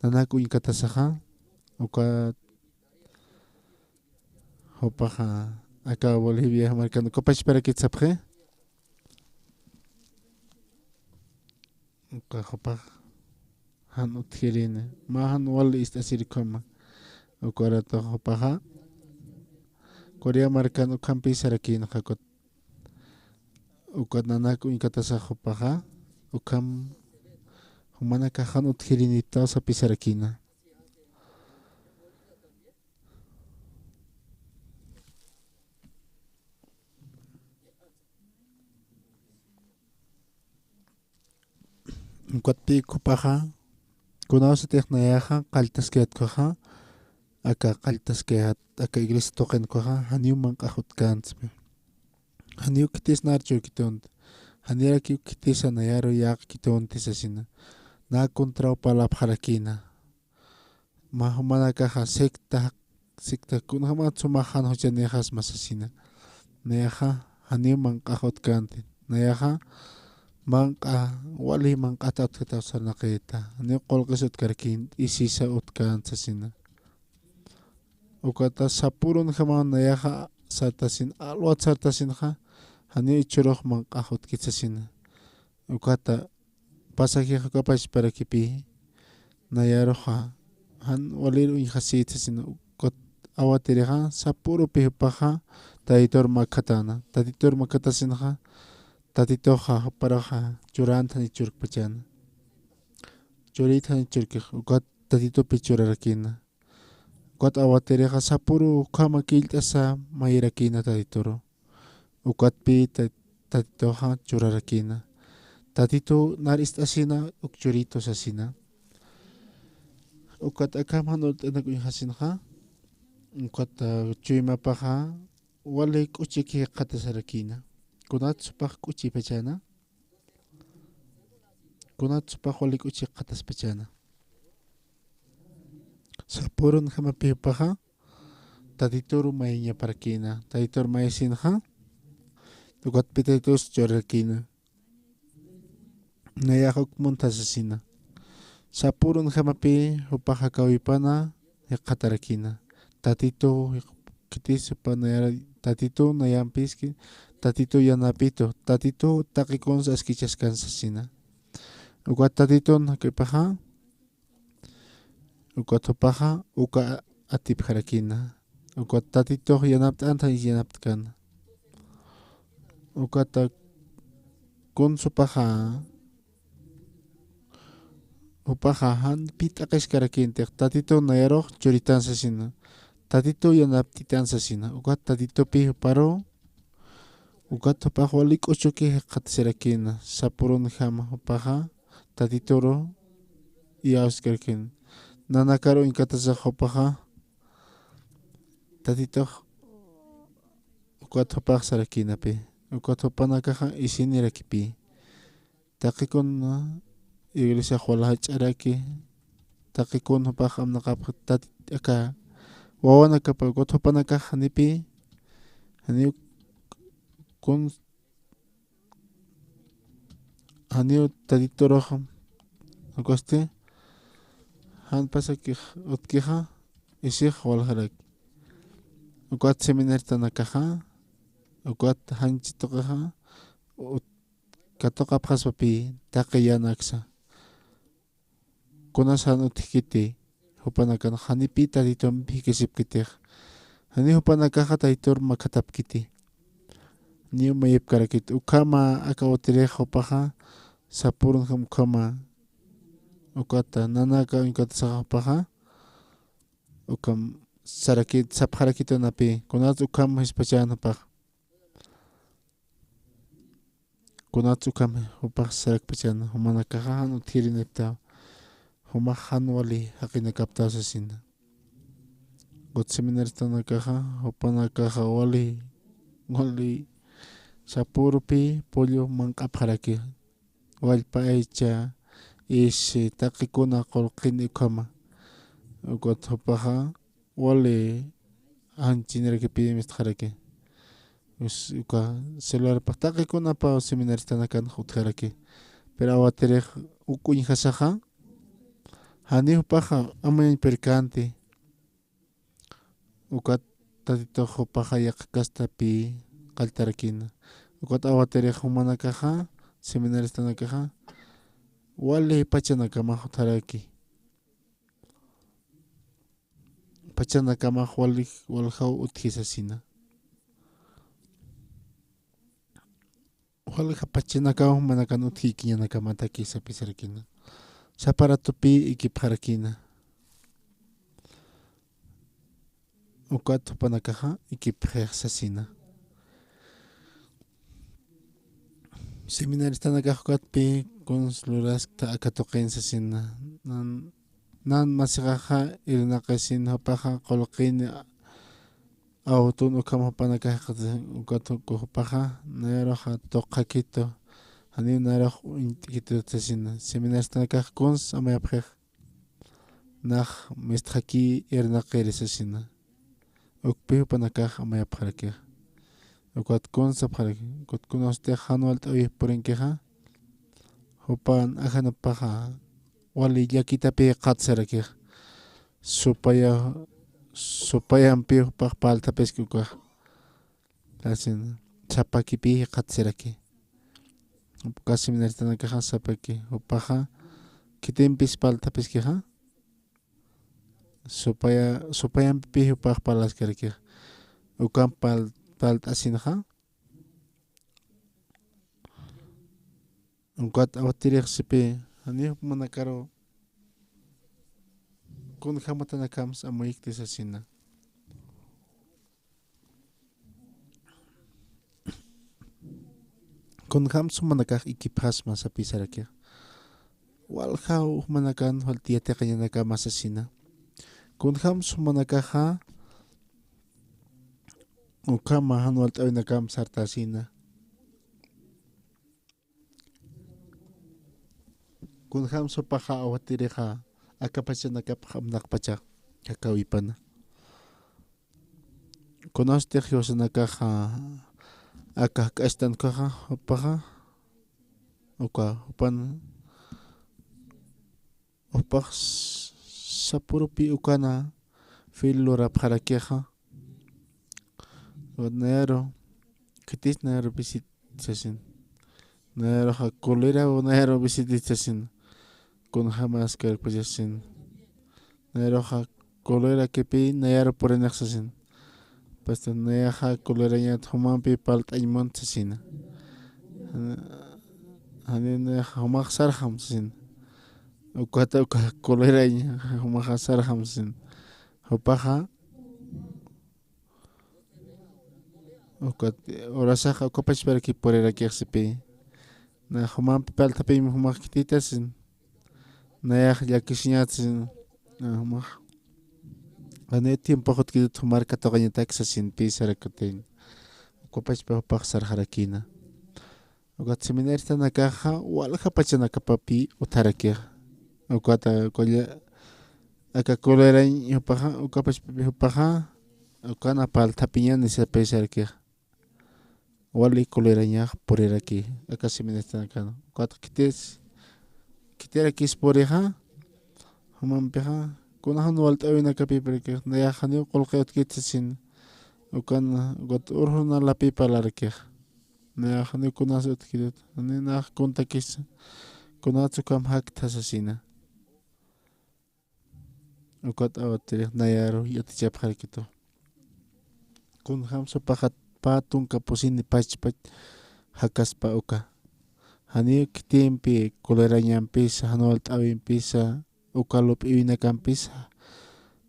S2: nanaku inkatasaqa uka upaqa aka Bolivia marcando kopachparaki tzapqe uka upaqa han utjirina mahan wali istasirikoma ukarata upaqa Korea marcando kampi sarakina qakut ukat nanaku inkatasaqa upaqa ukam humanaka han utjirinita sapisarakina ukatpi upaqa kunawsatiq nayaqa qaltasqayatkuqa aka qaltasqayat aka iglesia toqinkuqa haniuman qhutkanchpi haniu kitis narchu kitont haniraki kitisa nayaru yaq kitonti sasina na kontra palapharakina ma humanaka sekta kunhama tsumahan huchanijas masasina nayaqa haniuman qhutkanti nayaqa manqa wali manqata utkatawsarnaqita ni qolqisut karkin isisa utkansasina ukata sapurun haman nayaqa sartasin alwat sartasinqa hani ichuruq manqa utkitsasina ukata pasajiqa kapachparakipi nayaruqa han waliru inhasitsasina ukat awatiriqa sapurupi hupaqa taytor makhatana tatitor makhatasinqa tatitoqa paraqa churantani churkpachana churitani churkiq ukat tatitopi churarakina ukat awatiriqa sapuru ukama killt'asa mayrakina tatitoro ukatpi tatitoqa churarakina tatito nar istasina ukchurito sasina ukat akaman ut'anakuñhasinqa ukat chuymapaqa wali k'uchiki qatasarakina kunatsupaq k'uchi pachana kunatsupaq wali k'uchi qatas pachana sapurun hamapi upaqa tatitoru mayñaparakina tatitor maysinqa ukatpi tatitos churarakina nayaqa ukmuntasasina sapurun hamapi upaqa kawipana qatarakina tatito kitisupa nayara tatito nayampiski tatito yanapito tatito taqikun askichasqansasina ukat tatito nakipaqa ukat upaqa uka atipharakina ukat tatito yanapt'anta yanaptkana ukata kunsupaqa upaqa han pit'aqishkarakintiq tatito nayaruq churitansasina tatito yanaptitansasina ukat tatitopi paro ukat upaqa wali k'uchuki qatasirrakina sapurun hama upaqa tatitoro yawskarkin nanakaru inkatasaq upaqa tatito ukat hopaq sarakinapi ukat hopanakaja isinirakipi taqikun iglesia wala hach'araki taqikun hopaq amnaqap aka wawanakapa ukat hopanakaj hanipi haniu kun haniu tatitoroq ukaste han pasakij utkija isij walharak ukat seminartanakaja ukat hanchitoqaja katoqa phaspapi taqiyanaksa kunasan utkiti hupanakan hanipi tatitompi kisipkitij hani hupanakaja tatitor makatapkiti niu mayipkarakit ukama akawatirej hupaja sapurun ukama ukata nanaka inkatasaqa hupaja ukam sarakit sapjarakitonapi kunata ukama hispachanapaj kunata ukama hupaj sarakpachana humanakaja utjirinipta humaq hanwali haqinakaptasasina gut seminaristanakaja hupanakaja wali sapurpi pollo manq'apjaraki wallpa aycha ishi taqikuna qullqini ukama ukat hupaja wali hanchinirakipi mistaqaraki uka celularpaq taqikunapa seminaristanakana utjaraki pero awatirij ukuñ hasaja hani hupaja amañ perkanti ukat tatito hupaja yaqa kastapi qaltarakina ukat awatirij humanakaja seminaristanakaja wali pachanakamaj utjaraki pachanakamaj walhaw utjisasina walja pachanakamaj manakan utjikiñanakamanta kisapisarakina saparatupi ikipharakina ukat hupanakaja ikiphiqsasina seminaristanakaja ukatpi consularaskta akatoqinsasina nan masiqaja irinaqasina hupaja qullqini awtun ukama hupanakaja ukat hupaja nayaroja toqakito hani naroj int'ikitutasina seminaristanakaja kuns amayapjej naj mistqaki irinaqerisasina ukpi hupanakaja amayapjarakej ukat kuns apjaraki ukat kunastej hanwal t'uyuj purinkiqa hupan ajanapaja wali llakitapi qasarakij supayanpi hupaq paltapisqa ukaj asina sapakipi qatsiraki uka seminaristanakaja sapaki hupaja kitinpis paltapiskija supayanpi hupaq palaskaraki ukan palt'asinaja ukat awatiriqsipi hani manakaro kun hamatanakamas amoyiktisasina kun ham sumanakaj ikipasma sapisaraki walhaw manakan waltiatiqañanakamasasina kun ham sumanakaja ukama hanwal t'uynakamas sartasina kun ham supaja awatiriqa akapachanakapaj amnaqpacha kakawipana kunastej llusanakaja akaj k'astankaja hupaja uka hupana upaq sapurupi ukana filurapjarakiqa nayaro kitis nayaro visitasin nayaroja kolera nayaro visitasin kun hamas karpachasin nayaroja kolera kipi nayaro purinaqsasin pasta nayaja kolerañata humanpi palt'aymuntasina hani nayaja humaq sarhamsin ukata uka koleraña humaqa sarhamsin hupaja ukat orasaqa ukapachparaki purirakiqsipi na humanpi paltapimi humaq kititasin nayaj llakishiñatasin humaq ane tiempo hot kidut humar katokaña taxa sin pisar koten ukapash pa paxar harakina ukat seminario tana caja walja pachana kapapi utarakia ukata kolla aka kolerañ upaja ukapash upaja ukana pal tapiñani se pesar kia wali koleraña por aquí aka seminario tana kana ukat kites kitera kis poreja hamam peja kunahan walt awina kapi perke naya hani kolqeot kitsin ukan got urhuna la pipa larke naya hani kunas ut kidut hani na kunta kis kunatsu kam hak tasasina ukat awatri nayaro yatchap harkito kun hamso pahat patun kapusini pachpach hakaspa uka hani kitimpi kolerañan pisa hanwalt awin pisa ukalup iwina kampis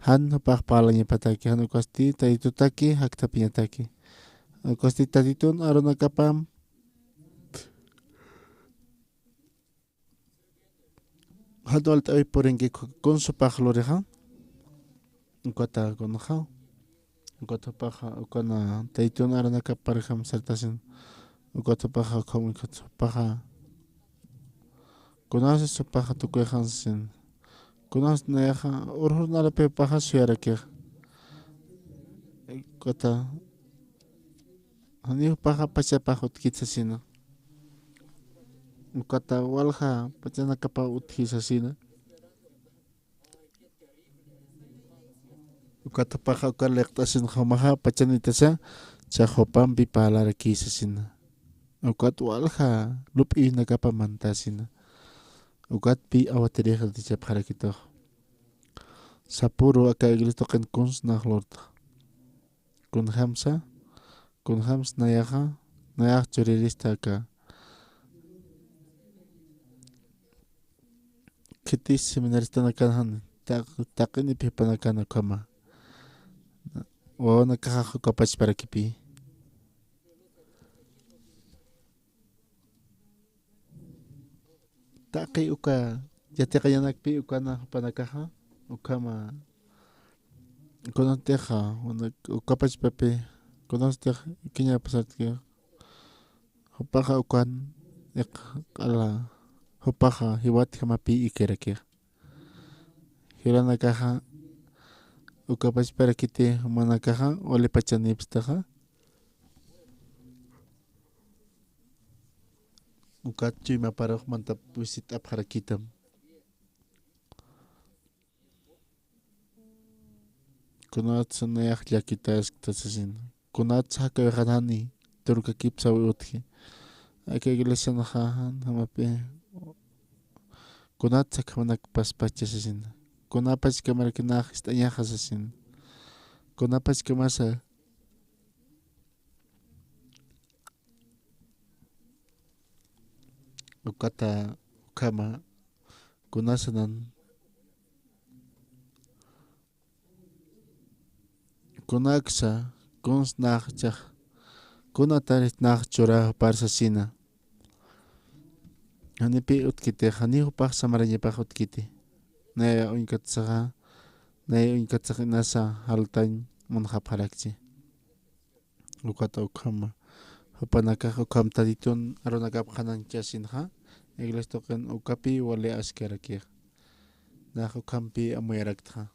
S2: han pak palanya pataki han ukasti taitutaki hak tapiñataki ukasti tatitun aruna kapam hadwalt awi porenki konsu pajloreja ukata konaja ukata paja ukana taitun aruna kaparjam sertasin ukata paja komunikatu paja conoces su paja tu sin conoces neja urhunala pe paja suyarake kota hani paja pacha paja utkitsasina ukata walja pachana kapa utkisasina ukata paja ukalektasin jamaja pachanitasa chajopampi palarakisasina ukat walja lup'ina kapa mantasina ukat pi awatereja dichap harakito sapuro aka iglesia token kuns nahlorta kun hams nayaja nayaj chorirista aka kitis seminarista nakanhan taqini pipanakana kama wawana kaja kapach para kipi taqi uka yatiqayanakpi ukana panakaja ukama konoteja ukapach papi konostej kiña pasartki upaja ukan ala upaja hiwat jamapi ikerake hiranakaja ukapach para kiti manakaja ole pachanipstaja ukat chima para manta pusit apjarakitam kunats nayaj yakitas tasasin kunats haka ganani turka kipsa utki aka iglesia najajan hamapi kunats hakanak paspachasasin kunapach kamarkinaj istañajasasin kunapach kamasa ukata ukama kunasanan kunaksa kunsnajchaj kunatarit najchura parsasina hanipi utkite hanijupaj samarañapaj utkiti naya unkatsaja naya unkatsaja nasa haltañ munjapjarakchi ukata ukama hupanakaj ukam taditun arunakap hananchasinja iglesia token ukapi wale askerakij naj ukampi amuyaraktaja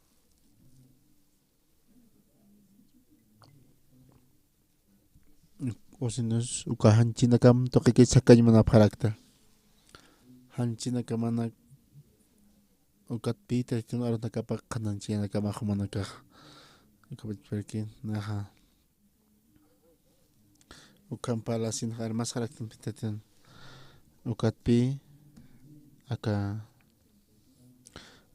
S2: usinus uka hanchinakam toqiki sakañ munapjarakta hanchinakamanak ukatpi taditun arunakapa qananchinakama humanakaj ukapachperki naja ukampa sin armas haraktin pitatin ukatpi aka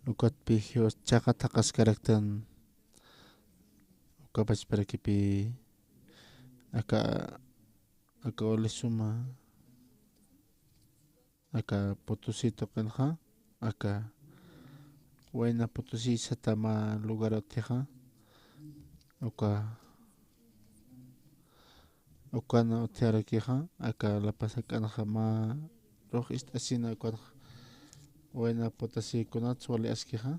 S2: ukatpi hios chaka takas karaktan ukapach parakipi aka olisuma aka Potosí tokenja aka Huayna Potosí satama lugaroteja ukana utiarakija aka La Paz akanaja ma roj istasina ukana Huayna Potosí kunats wale askija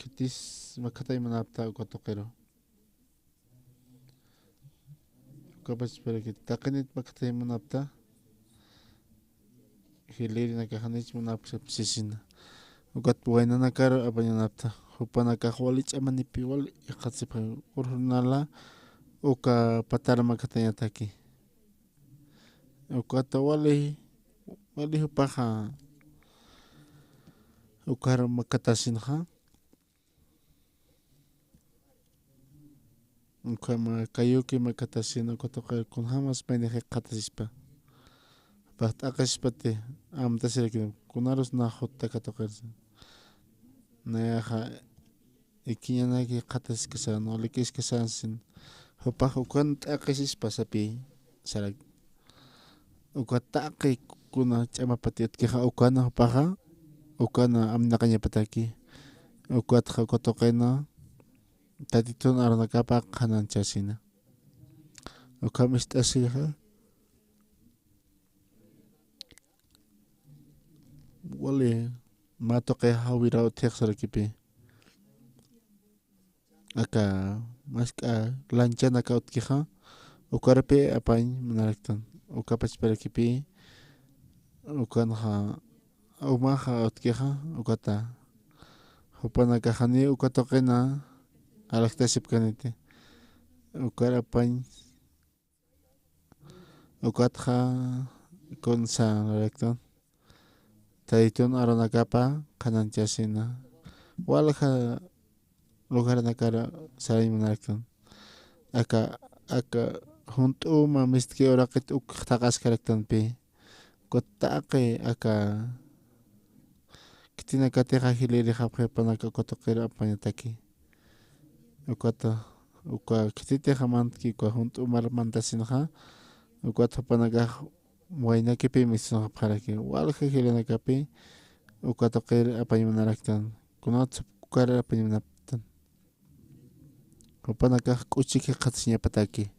S2: kitis makatay manapta ukatoqero ukapas para que taqinit makatay manapta hiliri nakahanich manapsa sisina ukat buwaynana karo apañanapta hupanaka wali ch'amanipi wali iqatsipa urhunala uka patara makatañataki ukata wali hupaqa ukara makatasinqa ukama kayuki makatasina ukatoqa kunhamas paynaqa qatasispa paqta aqashispati amtasiraki kunarus na hutta katoqarsa nayaqa ikiñanaki qataskasana walikiskasansin hupaq ukanta aqasispa sapi sarak ukataqi kuna ch'amapati utkiqa ukana hupaqa ukana aminaqañapataki ukataqa ukatoqina tatitun arunakapa qananchasina ukamis t'asiqa wali matoqe hawira utiqsarakipi aka mask'a lanchanaka utkiqa ukarapi apañ manaraqtan ukapas parakipi ukanaqa umaqa utkiqa ukata hupanakaqani ukatoqina alaqtasipkaniti ukara apañ ukataqa kunsa naraqtan taytun arunakapa qananchasina walqa lugarnakara saray manaraqtan aka hunt'uma mistiki uraqita taqaskaraqtanpi kutaqi aka kitinakatiqa hiliri hapqipanaka ukatoqira apañataki ukata uka kititiqa mantaki uka hunt'umarmantasinqa ukata hupanakaq waynakipi misinqa hapqaraki walqa hiranakapi ukatoqira apañ manaraqtan kunata ukara apañ manaptan hupanakaq k'uchiki qatisñapataki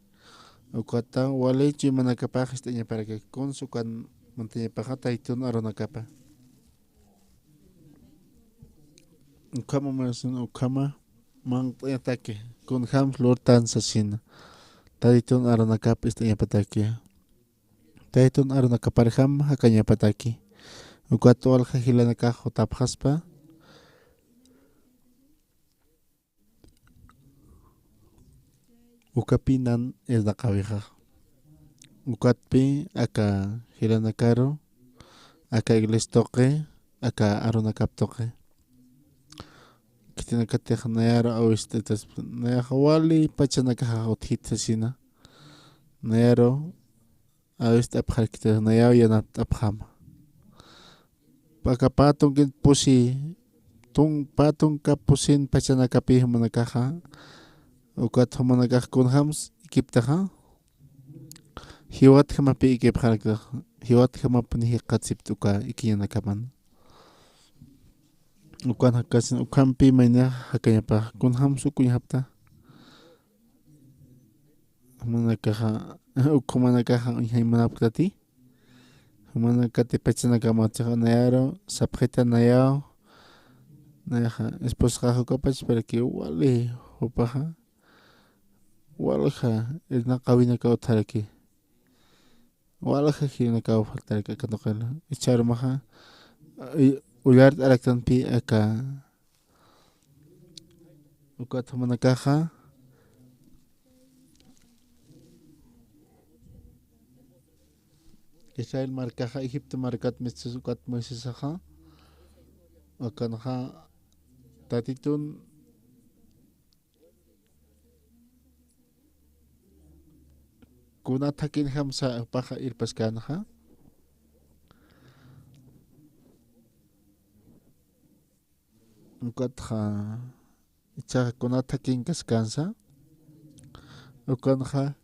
S2: ukata walichi manakapaq istañaparaki kunsu kan mantañapaqa taytun arunakapa ukama masin ukama manq'ataki kunham lurtansasina taytun arunakapa istañapataki taytun arunakaparham hakañapataki ukata walqa hilanakaq utapqaspa ukapinan isnaqawiqa ukatpi aka hilanakaru aka iglestoqe aka arunakaptoqe kitinakatiqa nayaru awistitas nayaqa wali pachanakaqa uthitasina nayaru awista apqarkitas nayaw yanapta apqama paka patun kit pusi tun patun kapusin pachanakapi humanakaqa ukat humanakaq kunhams ikiptaqa hiwat hamapi ikipqarkaq hiwat hamapuni hiqatsipta uka ikiñanakaman ukan hakasin ukanpi mayna hakañapaq kunham sukuñapta humanakaqa ukhumanakaqa uyaymanaptati humanakati pachanakamanchaq nayaru sapqita nayaw nayaqa esposaqa hukapash para que wali hupaqa walqa isnaqawinaka utharaki walqa hirinaka ufaltaraka kanoqala icharumaqa uyart araqtanpi aka ukata humanakaqa Israel markaqa Egipto markat mistus ukat Moisesaqa akanaqa tatitun kunatakin hamsa paqa irpaskanaqa ukatqa ichaqa kunatakin kaskansa ukanaqa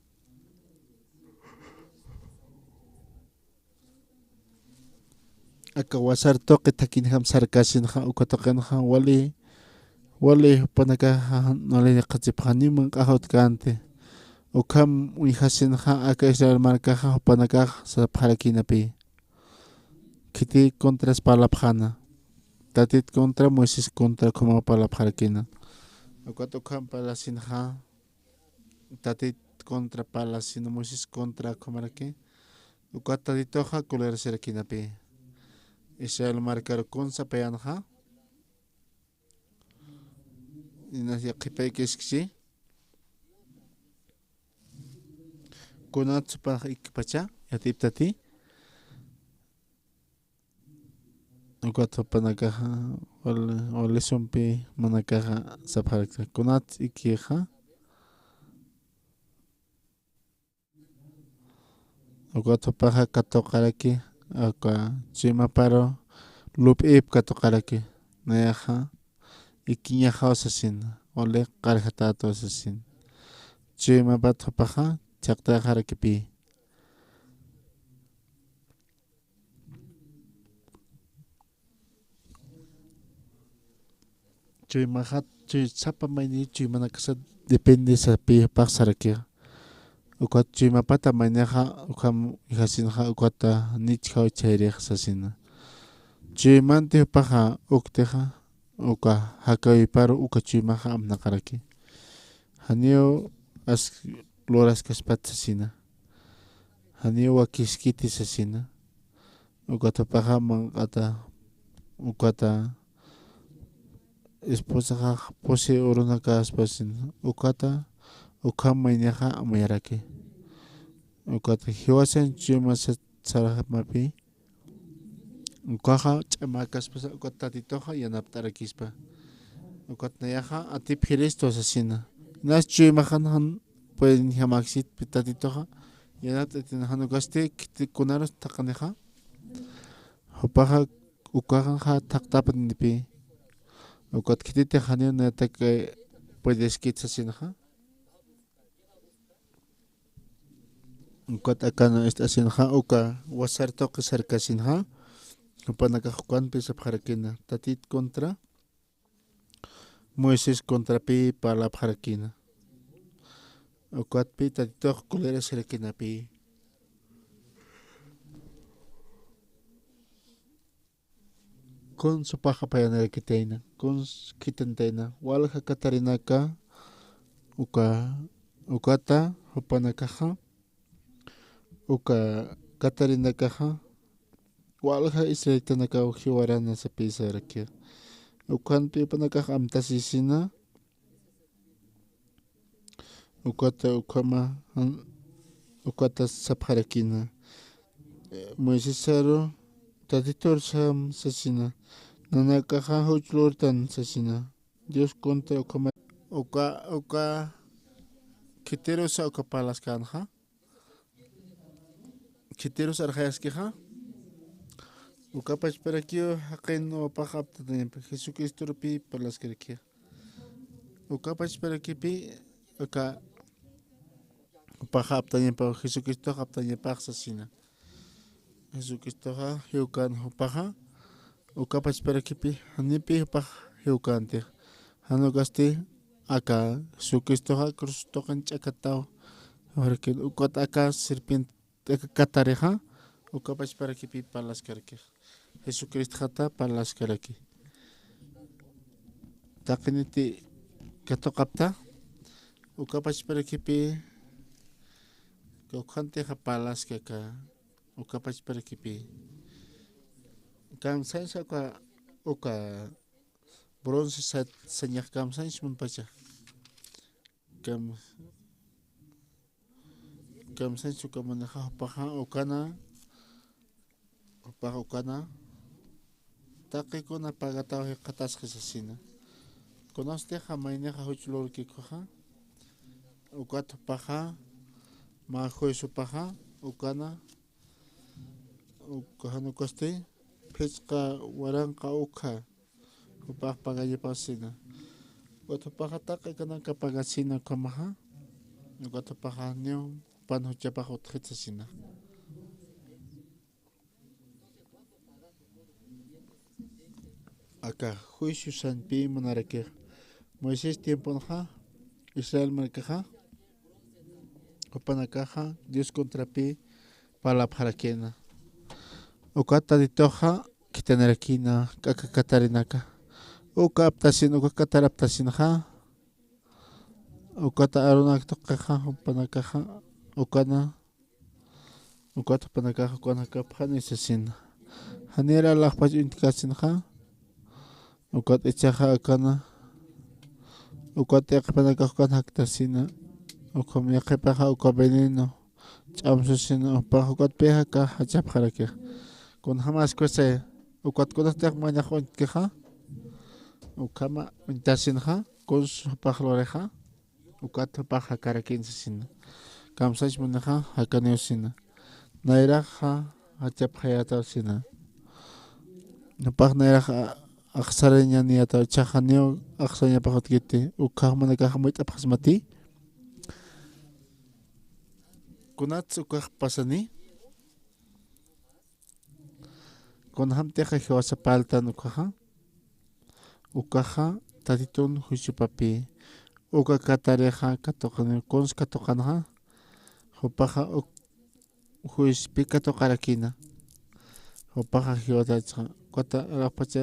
S2: aka wasar toqi takin hamsarkasinqa ukatoqinqa wali hupanakaqa nolini qatsipqa niman q'ahutkanti ukam wihasinqa aka Israel markaqa hupanakaqa sapqarakinapi kiti contras palapqana tatit contra Moisés contra como palabjarquina. Ukato kan palasinha tatit contra palasino Moisés contra comarque. Ukata ditoja kuler serkinapi. Israel marcar con sapeanja. Inasia kipay kiskisi. Kunat para ikpacha yatiptati. Ukata panakaja ole sompi manakaja sapharka. Kunat ikieja. Ukata paja katokaraki. Aka chima paro lup ip katokaraki. Nayaja. Ikiñaja osasin. Ole karjatato osasin. Chima pato paja. Chaktajarakipi. Chima hat chapa maini chima nakasa depende sa pi paksarakia. Ukat chima pata mainaja ukam ihasinja ukata nichha chayreja sasina. Chimante paja ukteja uka hakawi paro uka chimaja amnakaraki. Hanio as loras kaspat sasina. Hanio wakiskiti sasina. Ukata paja mangata ukata esposa ja pose orona kaspasin. Ukata ukam mainaja amayaraki. Ukata hiwasan chima saraja mapi. Ukaja chamakas pasa ukata titoja yanaptarakispa. Ukat nayaja atip Cristo sasina. Nas chimajan pueden jamaxit pitatitoja. Yanat hanukaste kunaros takaneja. Hopaja ukaja taktapan nipi. Ukat kitite hanyo natak puedes kit sasinaja. Ukat akana estasinja uka wasarto que cercasinja. Upanaka juan pisa parakina. Tatit contra Moisés contra pi para parakina. Ukat pi tatito kulera serkina pi. Con su paja payanera kitena, con kitentena, walja katarinaka, ukata, upanakaja, uka katarinakaja, walja israelitanaka ujiwarana sa pisa rakia. Ukan pi panakaja amtasisina, ukata ukama, ukata sapharakina. Moisésaro, tatitor sam sasina. Nanakaja huchlortan sasina. Dios contra ukama. Uka kiteros uka palas kanja. Kiteros arjayaskeja. Uka pachparakio haken o pajapta tempe. Jesucristo pi palas kerekia. Uka pachparakipi uka pajapta tempe Jesucristo hapta tempe sasina. Jesucristo ha hiukan paja. Uka pachparakipi hanipi paj hiukante. Hanugasti aka Jesucristo ha cruz tocan chakatao. Porque ukat aka serpiente katareja. Uka pachparakipi palas kerke. Jesucristo hata palas kereki. Takiniti katokapta. Uka pachparakipi ukante ha palas keka. Uka pachparakipi. Kam sansa uka bronce sanyak kam sans mun pacha. Kam sans uka manaja paja ukana. Paja ukana. Taki kuna pagatao he katas kesasina. Konoste jamaine ja huchlor kikoja. Ukat paja. Majo su paja. Ukana. Ukahano koste. Pechka waranka uka. Upah pagaye pasina. Ukat paja taka kana kapagasina kamaha. Ukat paja nyo. Panho chapa hotritsasina. Acá, juicio san pi monarquía. Moisés tiempo naja, Israel marcaja, opanacaja, Dios contra pi, para la paraquena. Ocata de toja, kitanerakina kakakatarinaka uka aptasin uka kataraptasinja ukata arunaktoqaqa upanakaqa ukana ukata upanakaqa ukanakapqa nisasina hanira laqpach intikasinja ukata ichaqa ukana ukata iqpanakaqa ukanaktasina uka miyaqipaqa uka veneno ch'amsusina upaqa ukata pijaqa hachapqarakiq kun hamas kusa ukatkunata mañaq untikaqa ukama untasinja kunsu paqloreja ukata paqa karakinsasina kamsash munaqa hakaniusina nayraqa hachapqayatawsina nupaq nayraqa aqsariña niyataw chaqa niyu aqsañapaq utkiti ukaq manakaqa mayt'apaq mati kunats ukaq pasani kunhamtiqa hiwasa paltan ukaqa ukaqa tatitun huchupapi uka katareja katoqani kuns katoqanaqa upaqa huishpi katoqarakina upaqa hiwatacha kota alaqpacha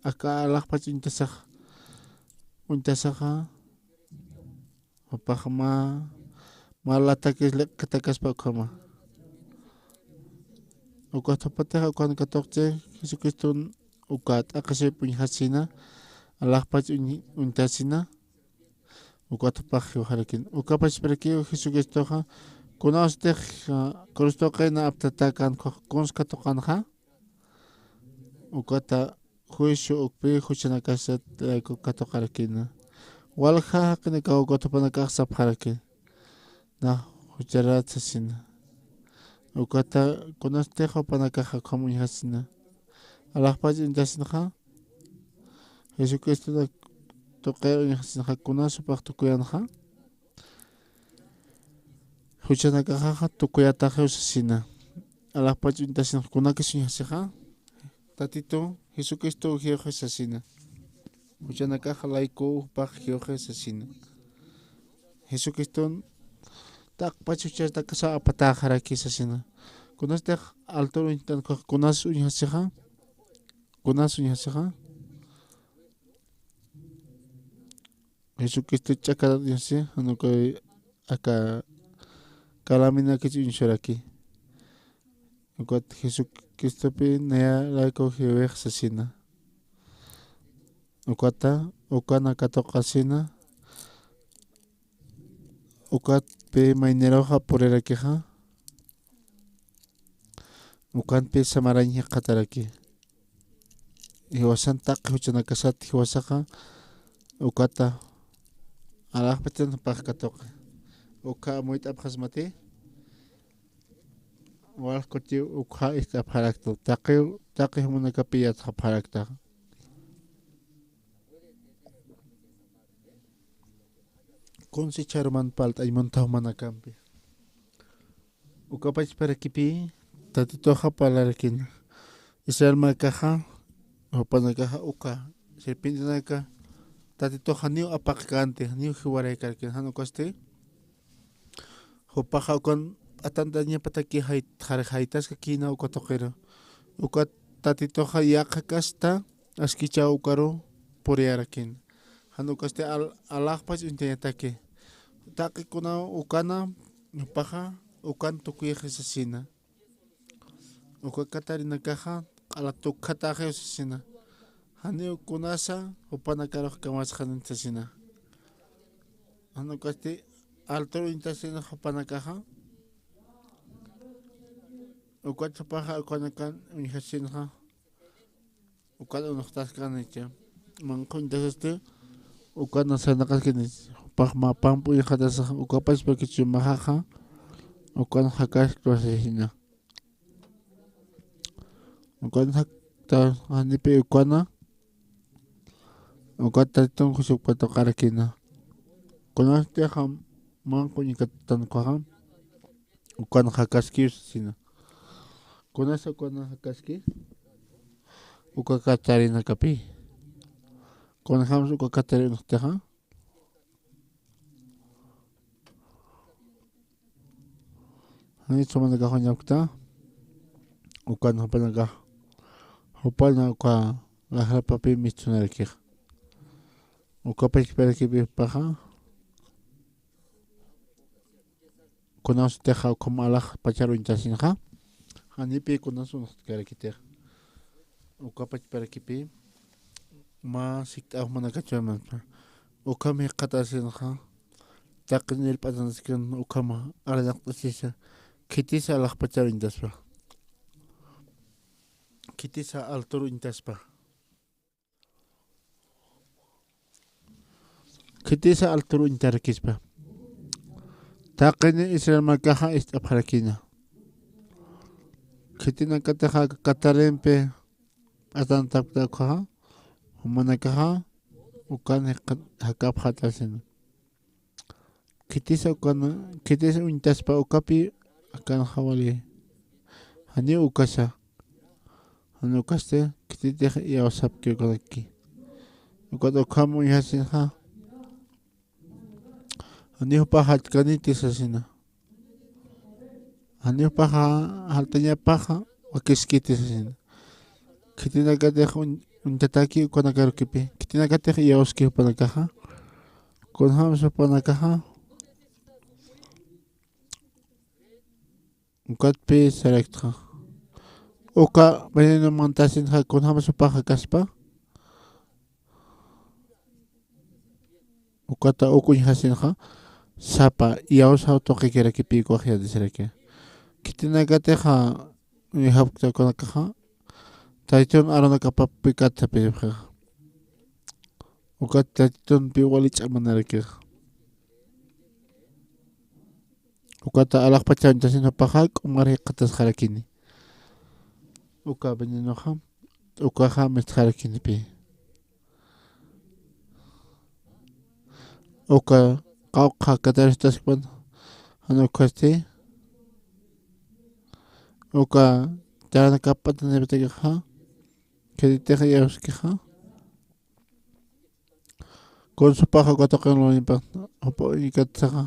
S2: aka alaqpacha untasaqa upaqa malatakis katakaspa ukama ukata pataqa ukana katoqche Jesucristo ukat aqasip uñhasina alaqpach untasina ukata paq hiwarakin ukapash parakiw Jesucristoqa kunastiq Cristoqina aptatakan kuns katoqanaqa ukata juicio ukpi huchanakasha katoqarakina walqa haqinaka ukata panakaq sapqaraki na hucharatsasina ukata kunastiqa panakaqa qamuñhasina alaqpach intasinaqa Jesucristo tuqay uñhasinaqa kunasupaq tukuyanaqa huchanakaqa tukuyataqa usasina alaqpach intasinaqa kunakish uñhasiqa tatito Jesucristo hiwqasasina huchanakaqa layku upaq hiwqasasina Jesucristo taqpach huchartaqasa apataqarakisasina kunastiq altura uñhtanqa kunas uñhasiqa Jesucristo chakara uñhasi hanuka aka kalamina kichi uñhuraki ukat Jesucristopi naya layku hiwqasasina ukata ukana katoqasina ukatpi maynirawqa purirakiqa ukanpi samaraña qataraki hiwasantaq huchanakasata hiwasaqa ukata alaqpachana paq katoqa uka mayt'apqas mati walqkuti ukha iqapharakta taqi munakapi yataqapharakta kunsi charman palt'aymantaqa mana kanpi ukapash parakipi tatitoqa parlarakina Israel maykaqa upanakaqa uka sirpintinaka tatitoqa niyu apaq kanti niyu hiwaraykarkina hanukasti upaqa ukan atantañapataki haytasqa kina uka tuqira uka tatitoqa yaqa kasta askicha ukaru puriyarakina hanukasti alaqpach untañataki taqikuna ukana upaqa ukan tukuyqa sasina uka katarinakaqa qala tuqataqa usasina hani kunasa upanakaraq kamasqa nintasina hanukasti altura intasina upanakaqa ukachapaqa ukanakan uñhasinaqa ukana unuqtasqanicha manqa intasasti ukana sanaqaskini upaq mapampu uñhatasqa ukapash pakichu mahaqa ukana hakasqasina ukana hakta hanipi ukana ukata tunqusukpata qarakina kunastiqa manqa uñhatatanqaqa ukana hakaski usasina kunasa ukana hakaski uka katarinakapi kunahams uka katarinaqtaqa hani sumanakaqa ñawkta ukana panaka upalna uka lahlapapi michunarikij. Ukapachparakipipaqa kunasutiqa ukamalaj pacharuinchasinqa hanipi kunasunqtikarakitej. Ukapachparakipi ma sikt'aq mana kachumanqa ukami qatasinqa taqnil p'atanaskan ukama aranaqt'asisa kitisa alaq pacharuintaspa kitisa alturuintaspa kitisa alturuintarakispa taqini Israel markaqa ist'apharakina kitinakataqa Katarinpi p'atantaptaqa humanakaqa ukani hakapqa tasina kitisa uintaspa ukapi akan hawali hani ukasha hani ukaste kititij yawasapki ukanaki ukata ukhamu yasinqa hani upaqa kanitis asina hani upaqa haltañapaqa wakiskitis asina kitinakatij untataki ukanakarukipi kitinakatij yawaski upanakaqa kunhamus upanakaqa ukatpi sarakqa uka veneno mantasinqa kunhamus upaqa kaspa ukata ukuñhasinqa sapa yawsa toqikirakipi kuaqyadisiraki kitinakatijqa haptakunakaqa taytun aranakapapi katapirqa ukata taytunpi walich'amanarikij ukata alaq pacharuintasinpaqa k'umari qatasqarakini uka venenoqa ukaqa mistqarakinipi uka qawqa kataristaspan hani ukaste uka taranakap'ataniptikiqa kititij yawaskiqa kunsupaqa ukataqiluninpaq ikatasaqa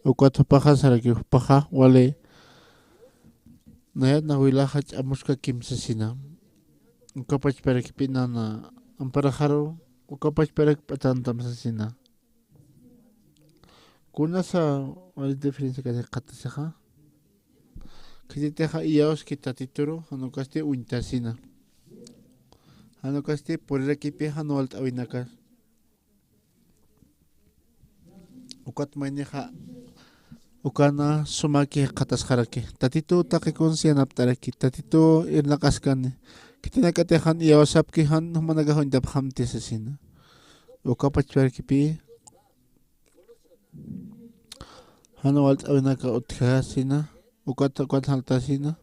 S2: ukatupaqa sarakikupaqa wali nayatna wilaqa ch'amusqa kimsasina ukapachparakipi nana amparajaru ukapachparak p'atantamsasina kunasa wali diferencia kani qatasiqa kititija yawaski tatituru hanukaste uintasina hanukaste purirakipi hanu alt'awinaka ukatmayniqa ukana sumaki qatasqaraki tatitu taqikunsianaptaraki tatitu irnaqaskani kitinakatijan yawasapki han humanakaqa uintapaq hamtisasina ukapachparakipi hanu alt'awinaka utqasina ukata haltasina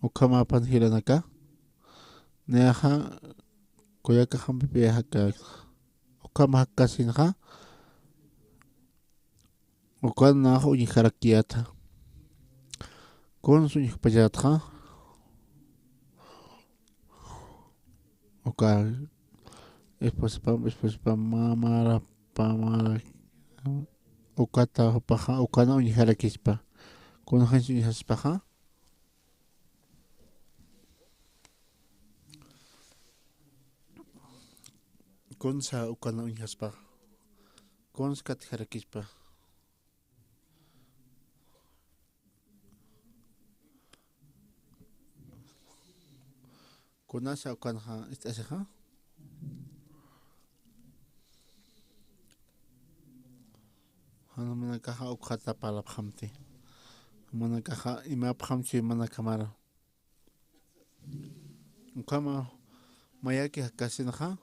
S2: ukamapan hiranaka neaja kuyaka hampipi haka ukama hakasinqa ukana uñiharakiyata kunsu uñikpallatqa uka esposa mamara pamara ukata upaqa ukana uñiharakispa kunansi uñihaspaqa kunsa ukana uñihaspaqa kunsa katiharakispa kunasa ukanaqa ist'asiqa hanumanakaqa uqata palaphamti hanumanakaqa imaphamchi mana kamara ukama mayaki hakasinqa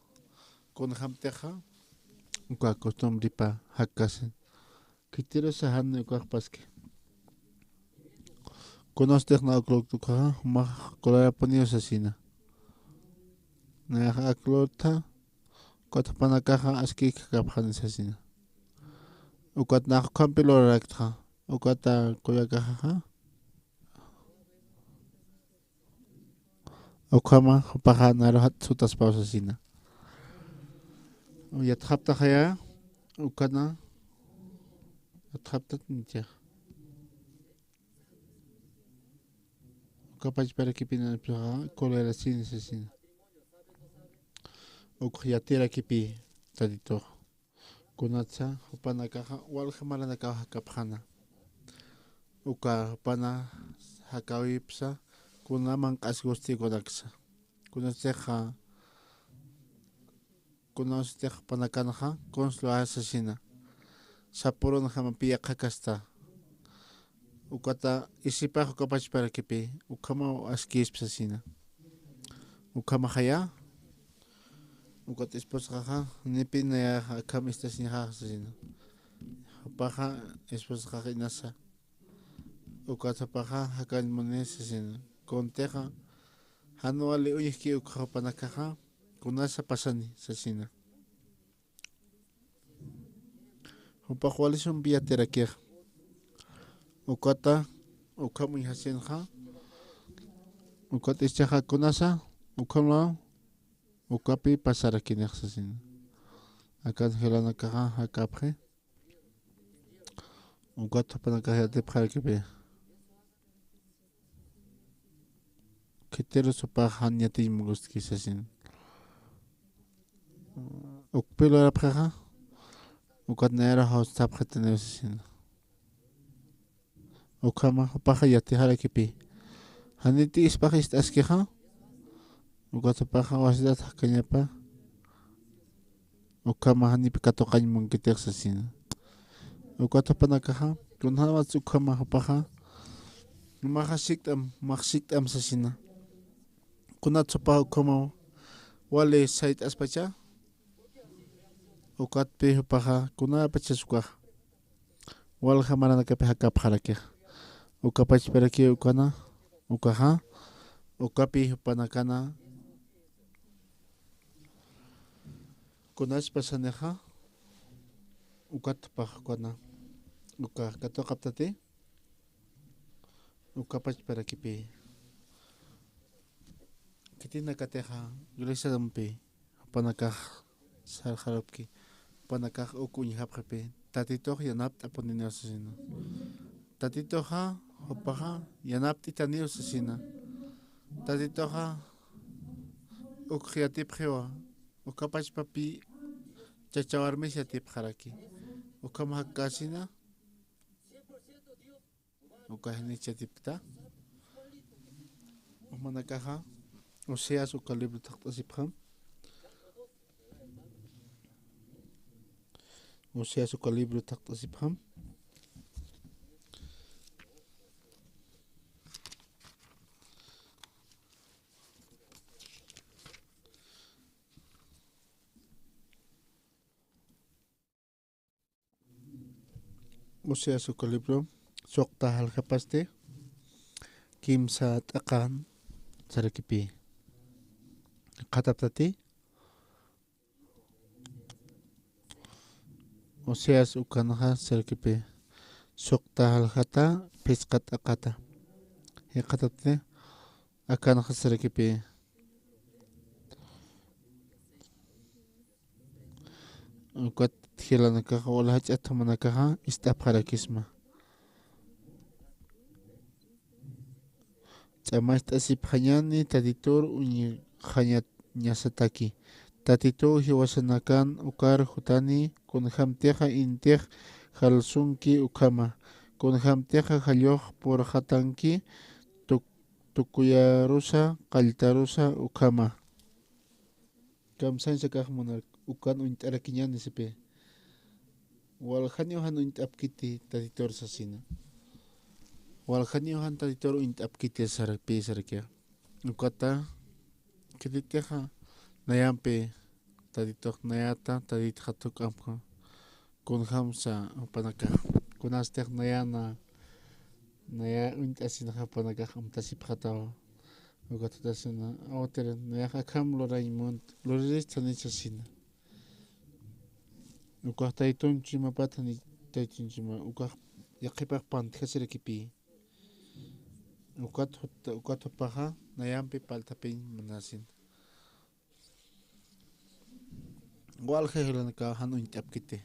S2: kunhamtiqa uka costumbripa hakasin kitirasa hanu ukaqpaski kunastiqna uklutuqa humaq kolarapunius asina naqa akluta kotapanakaqa askika kaphanisasina ukat naqkampi lorarakta ukata kuyakaqa ukama upaqa naruhat sutaspausasina uyatqaptaqaya ukana atqaptat nichaq Capaz para que pina pla colera sin asesina. Ukyatira kipi tadito. Kunatsa hupana kaha wal hamala na kaha kaphana. Uka hupana hakawipsa kunaman kasgusti kodaksa. Kunatseja kunatseja panakanaha konslo asesina. Sapuron hamapia kakasta. Ukata isipajo capaz para kipi. Ukama askis psasina. Ukama haya. Ukat esposa nipi na ya kam estas ni ha sasina. Paja esposa inasa. Ukat paja hakan mones sasina. Conteja hanuali uyiki ukapanakaja kunasa pasani sasina. Upajuali son via teraquer. Ukata ukamu hasenja. Ukat ischeja kunasa ukama ukapi pasara kinexasin. Akan helana kaha hakapre. Ukat panakaja de pharkipe. Kitero sopa hanyati muguski sasin. Ukpilo la praja. Ukat nera haus taphatene sasin. Ukama paja yati harakipi. Haniti ispakist askeja. Ukat paja wasidat hakanyapa. Ukama hanipi katokañ munkitex sasin. Ukat panakaja. Kunhawas ukama paja. Mahsiktam sasina. Kunat sopa ukama wale sait aspacha. Ukat pe paja kuna pachasukah. Wal hamarana kape hakap harake. Ukapach perake ukana. Ukaha. Ukapi panakana. Kunas pasaneja. Ukat paja kuna. Uka kato kaptate. Ukapach perakipi. Kitina kateja. Iglesia dampi. Panakaj. Sarjarapki. Panakaj ukuñ hapjepe. Tatito yanap taponino asesino. Tatito ha. Hopaja. Yanap titanio asesina. Tatito ha. Ukhiatip jewa. Ukapach papi. Chachawarme siatip jaraki. Ukama kasina. Ukahini chatipta. Umanakaja. Oseas ukalibro taktasipjam. Oseas ukalibro taktasipjam. Oseas ukalibro. Sokta halkapaste. Kimsa takan. Sarakipi. Kataptati. Oseas ukanaha sarakipi. Sokta halkata. Piskat akata. Katapte. Akanaha sarakipi. Ukat hilanakaha. Olhach atamanakaha. Istapharakisma. Chamastasip hañani tatitur uñi hañat ñasataki. Tatitu hiwasanakan ukar hutani kunhamteja intej halsunki ukama. Kunhamteja halyoh por hatanki tukuyarusa kaltarusa ukama. Kamsan sakaj monar ukan uintarakiñani sipe. Walhanyo han uintapkiti tatitur sasina. Walhanyo han tatitur uintapkiti sarpi sarkia. Ukata kititeja nayampe tatitok nayata tatit hatuk amka. Kunhamsa panaka. Kunastek nayana naya uintasina panaka amtasip hatawa. Ukata tasina awotere nayaha kam loraimont loris tanisasina. Ukata itunchima patani taitunchima ukah yakipak pantjasirikipi. Ukat paja nayampi paltapin manasin. Wal helanaka han uintapkite.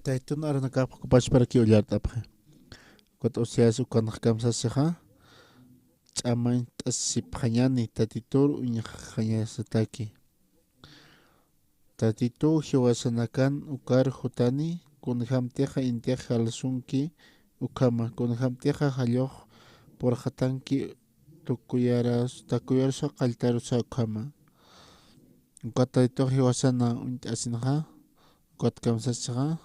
S2: Taitun aranaka kupas para ki ollar tapje. Ukat Oseas ukan kamsasaja. Ch'amay t'asipjañani tatitur uñajañasataki. Tatitu hiwasanakan ukar jutani kunhamteja inteja alsunki ukama kunhamteja halloq porjatanki takuyarsa qaltarusa ukama. Ukat tatitu hiwasana unt'asinja ukat kamsasaja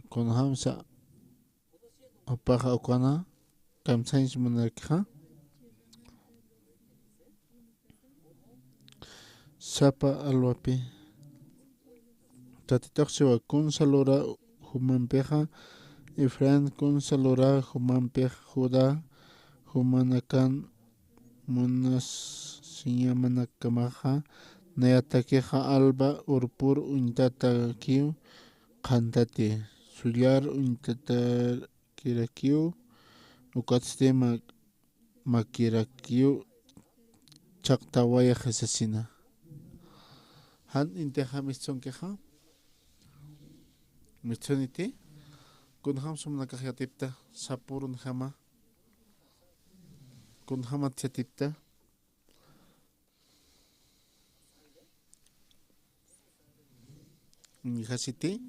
S2: kunhamsa upaja ukana kamsayis munarkija. Sapa alwapi tatitoqsiwa kunsalura humanpeja Efraín kunsalura humanpeja Judá humanakan munas siñamanakamaja nayatakeja alba urpur untatakiu qantati suyar untatakirakiu ukatstima makirakiu chaqtawaya jesasina. Han inteja mitzonkeja mitzoniti kunham sumnakajyatipta sapurun jama kunhama tiyatipta nijasiti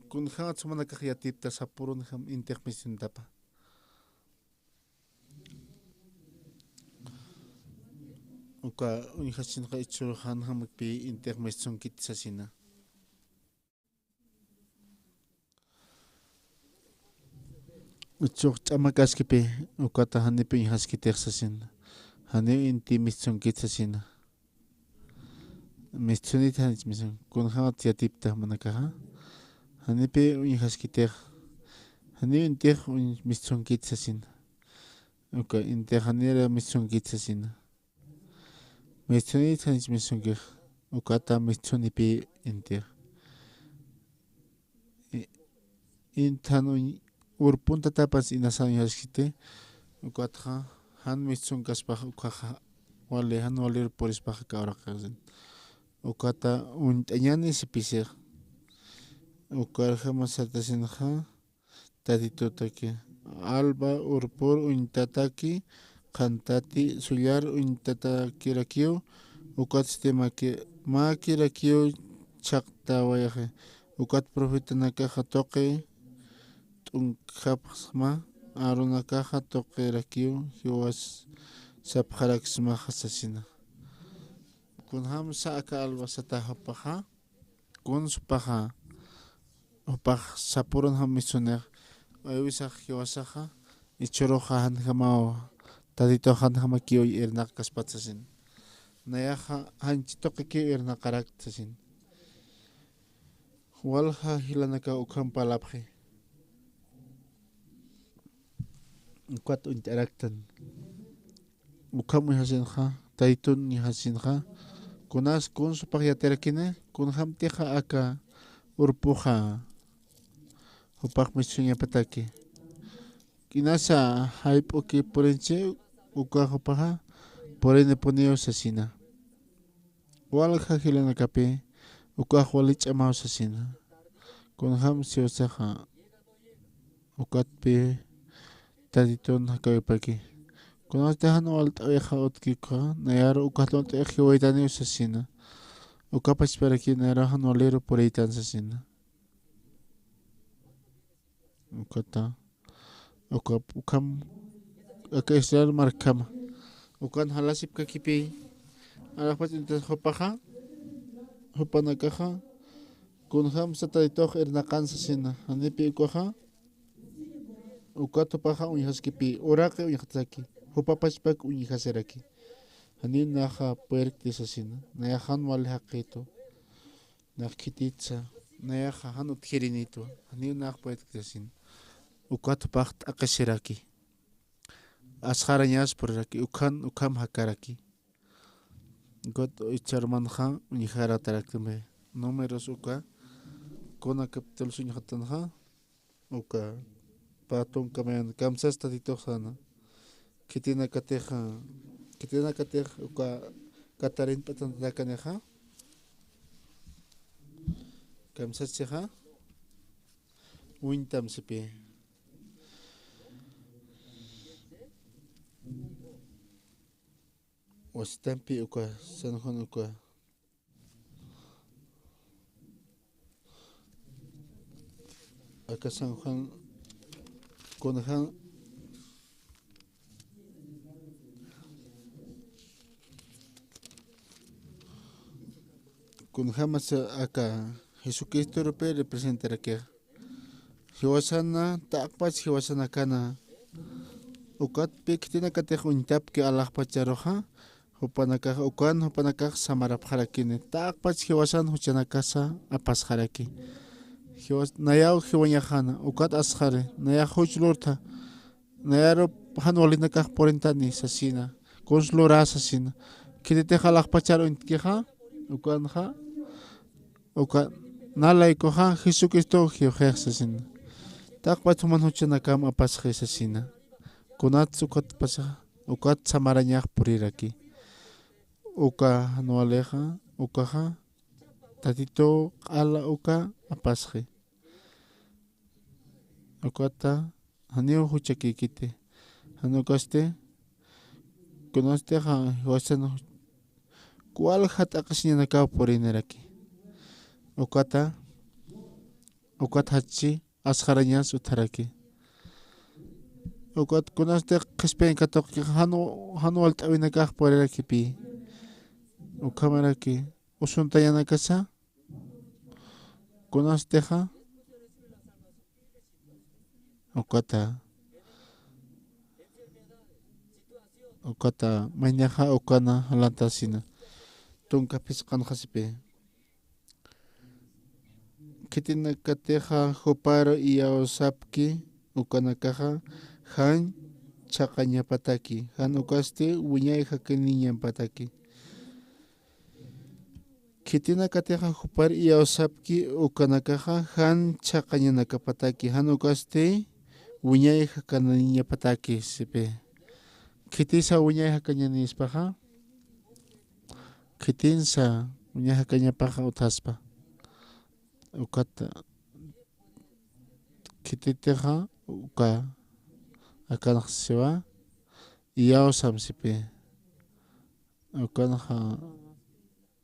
S2: kunhama sumnakajyatipta sapurun jam intej mitzintapa uka unijachinqa ichur han hamakpi intej mitzonkitis asina. Uchuq ch'amakaskipi ukata hanipi unijasquitejsasina hani inti mitzonkitzasina mitzonita hanichmisun kunhawa tiyatipta manakaja hanipi unijasquitej hani intej mitzonkitzasina uka intej hanira mitzonkitzasina mitzonita hanichmisunkiej ukata mitzonipi intej intan urpunta tapas inasan yasquite ukatja han mitzonkaspaj ukaja wale han waler porispaja kauraqasin ukata unt'añani sipisej ukarja masatasinja tatitutaki alba urpur untataki qantati suyar untatakirakiu ukatstimaki makirakiu chaqtawayaje ukat profetanakaja toqi t'unkapasma arunakaja toqirakiu hiwas sapjarakismaja sasina kunham sa'aka albasata hapaja kunsupaja upaj sapurun ham mitzunej aywisaj hiwasaja ichuruja hanjamawa tatito hanjamakiu irnaq kaspatsasin nayaja hanchitoqiki irnaqaraktasin walja hilanaka ukhan palapji ukat unt'araktan ukhamuy hasinja taytun hasinja kunas kunsupaj yatirakine kunhamtija aka urpuja upaj mitzunñapataki kinasa hayp'uki purinchi ukaj upaja purini puniu sasina walja hilanakapi ukaj wali ch'amaw sasina kunham siusaja ukatpi tatitun hakawipaki kunas tejan wal t'awiqa utkika nayaro ukajlon t'eq hiwaytaniu sasina ukapash paraki nayarajan walero puriytan sasina ukata ukam aka Israel markama ukan halasip kakipi alajpach intas hupaja hupanakaja kunham sataytoj irnaqan sasina hanipi ukuja ukatupaja unijasquipi uraqi unijataki hupapachpak unijasiraki hani naja puerktisasina nayajan wali haqito najkititsa nayaja han utjirinito hani naj puerktisasina ukatupaj t'aqashiraki asjarañas porraki ukam hakaraki got icharmanja unijaratarактме números uka kuna capítulo suñhatanja uka patun kamen kamsas tatitoxana kitina katej uka katarin patantakaneja kamsas cheja Wintam sipi. Wastampi uka San Juan uka. Acá San Juan Conajan Kunhamas acá Jesucristo europeo representa aquí. Hiwasana takpach hiwasana kana ukat piktina katej untap ke alah pacharoja hupanaka ukan hupanaka samarap harakini takpach hiwasan huchanakasa apas haraki. Nayaw hiwanyahana ukat ashare naya huchlurta nayaro hanwalina kah porintani sasina konslura sasina kitete halah pacharo intkeha ukanha uka nalaikoha Jesucristo hiwajeh sasina takpach human huchanakam apas sasina kunat ukat pasa ukat samarañah puriraki uka hanwaleja ukaha tatito ala uka apasje ukata hanio huchakikite hanukaste kunaste ha wasan cual hat akasñanaka purineraki ukata ukat hachi asharañas utaraki ukat kunaste qispen katok hanu altawinaka puriraki pi ukamaraki usuntayanakasa kunasteja ukata mañaja ukana halantasina tunka pisqan hasipe kitina kateja hoparo iyaosapki ukanakaja han chaqañapataki han ukaste wiñayja kiniñampataki kitina kateja hupar iyaosapki ukanakaja han chaqañanakapataki han ukaste wiñayja kananiñapataki sipe kitisa wiñayja kañanispaja kitinsa wiñayja kañapaja utaspa ukata kititeja uka akanaj siwa iyaosam sipe ukanaja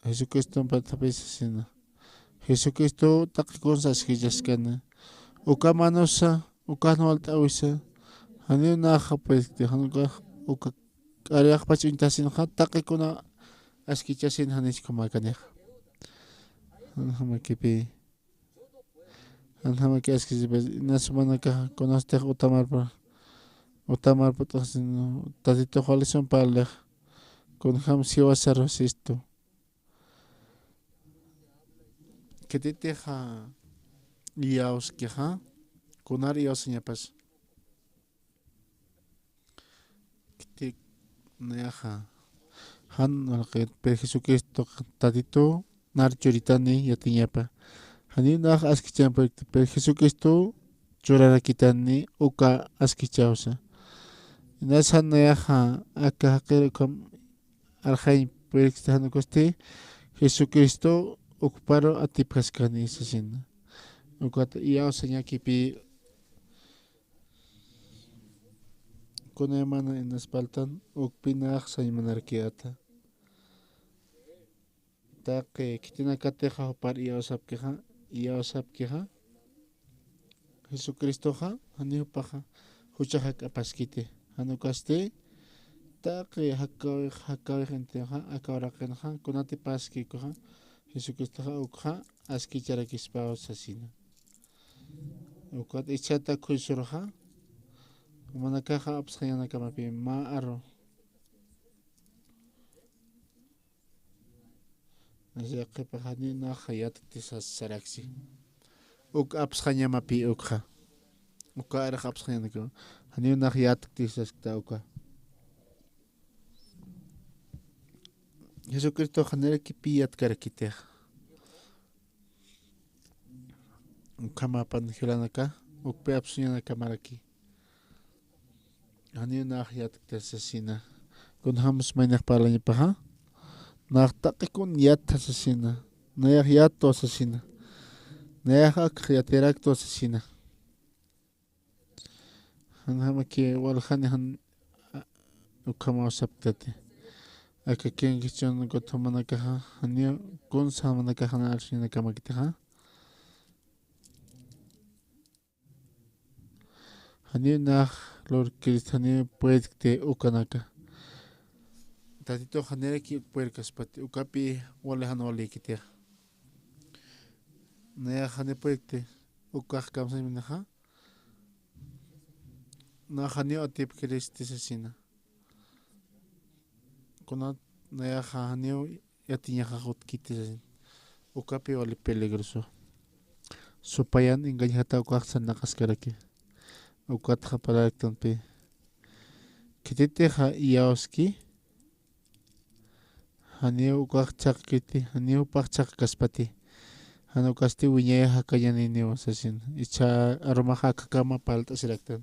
S2: Jesucristo patapisa Jesucristo taqikunsa hillaskana uka manosa uka no altawisa hani naja pues hanuka uka ariaq pach intasinja taqikuna askichasin hanishkuma kanej hanjamakipi hanjamaki askisipe nasumanaka conostej utamarpa tasin tatito jolison palej kunjam siwa sarrosisto kititeja iyaoskeja kunar iyaosañapas kitik neaja han pe Jesucristo tatito nar choritani yatiñapa hani naj askichampa pe Jesucristo chorarakitani uka askichausa nasa neaja aka kam aljain pe hanukoste Jesucristo ocuparo atipkaskani sasina ukata iyaosañakipi kunemana en espaltan ukpinaj saymanarkiata taqe kitinakateja hupar iyaosapkeja Jesucristoja haniupaja huchaja k'apaskite hanukaste taqe hakawej enteja akawaraqenaja kunatipaskikuja Jesucristoja ukja askicharakispaos sasina ukat ichata kuysurja manakaja apsqayanakamapi ma'aro asiaqipaja ninaja yataktisas saraksi uk apsqañamapi ukja uka araq apsqayanakama haninaj yataktisaskta uka Jesucristo hanerakipi yatkarakitej ukamapan hilanaka ukpe apsuñanakamaraki haninaj yataktisasina kunhamus maynaj parlañapaja naj taqikun yatasasina nayaj yato asasina nayaj ak yatirakto asasina hanhamaki walhani han ukama saptate aka ken kichon gotomanaka hanio gonsamanaka han alshinaka makita hanio nach lor kristani puedte ukanaka tatito haneraki puercas pati ukapi walehan walikitia naya hane puekte ukah kamsa minaha na hanio atip kristis asina kuna naya hanio yatinya hot kitis ukapi wali peligroso supayan engañata ukah sanakas karaki ukat haparaktan pe kitite ha iaoski hanio ukah chakiti hanio pak chak kaspati hanu kasti wiñaya hakayani niwa sasin icha aromaha kakama palta siraktan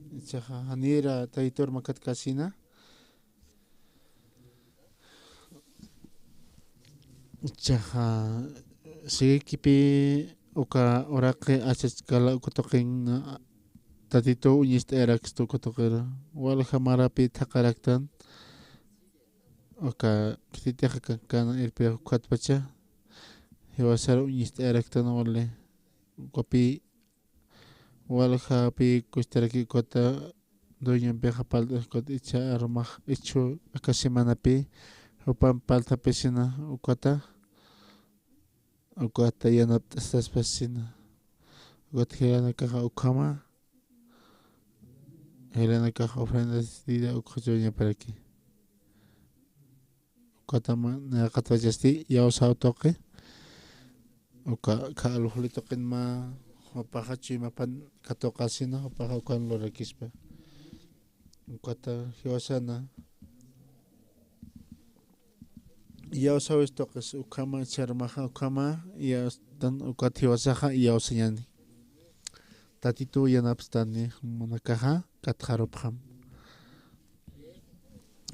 S2: icha hanira taitor makat kasina icha sige kipi uka orake achachkala ukutokin tatito uñista eraksto kutokera wal hamarapi thakaraktan uka kitite hakankana irpe ukatpacha Hewasar uñista eraktan wale kopi walha pi kustaraki kota doña beja palta kot icha armaj icho aka semana pi upan palta pesina ukata yanap estas pesina ukata helana kaja ukama helana kaja ofrendas dida ukajoña para aquí ukata na katwajasti yausao toque uka kaalujlito kin ma mapaja chimapan katokasina mapaja ukan lorakispa ukata hiwasana yausaw istokes ukama charmaja ukama yastan ukat hiwasaja yausañani tatitu yanapstani monakaja katjaropjam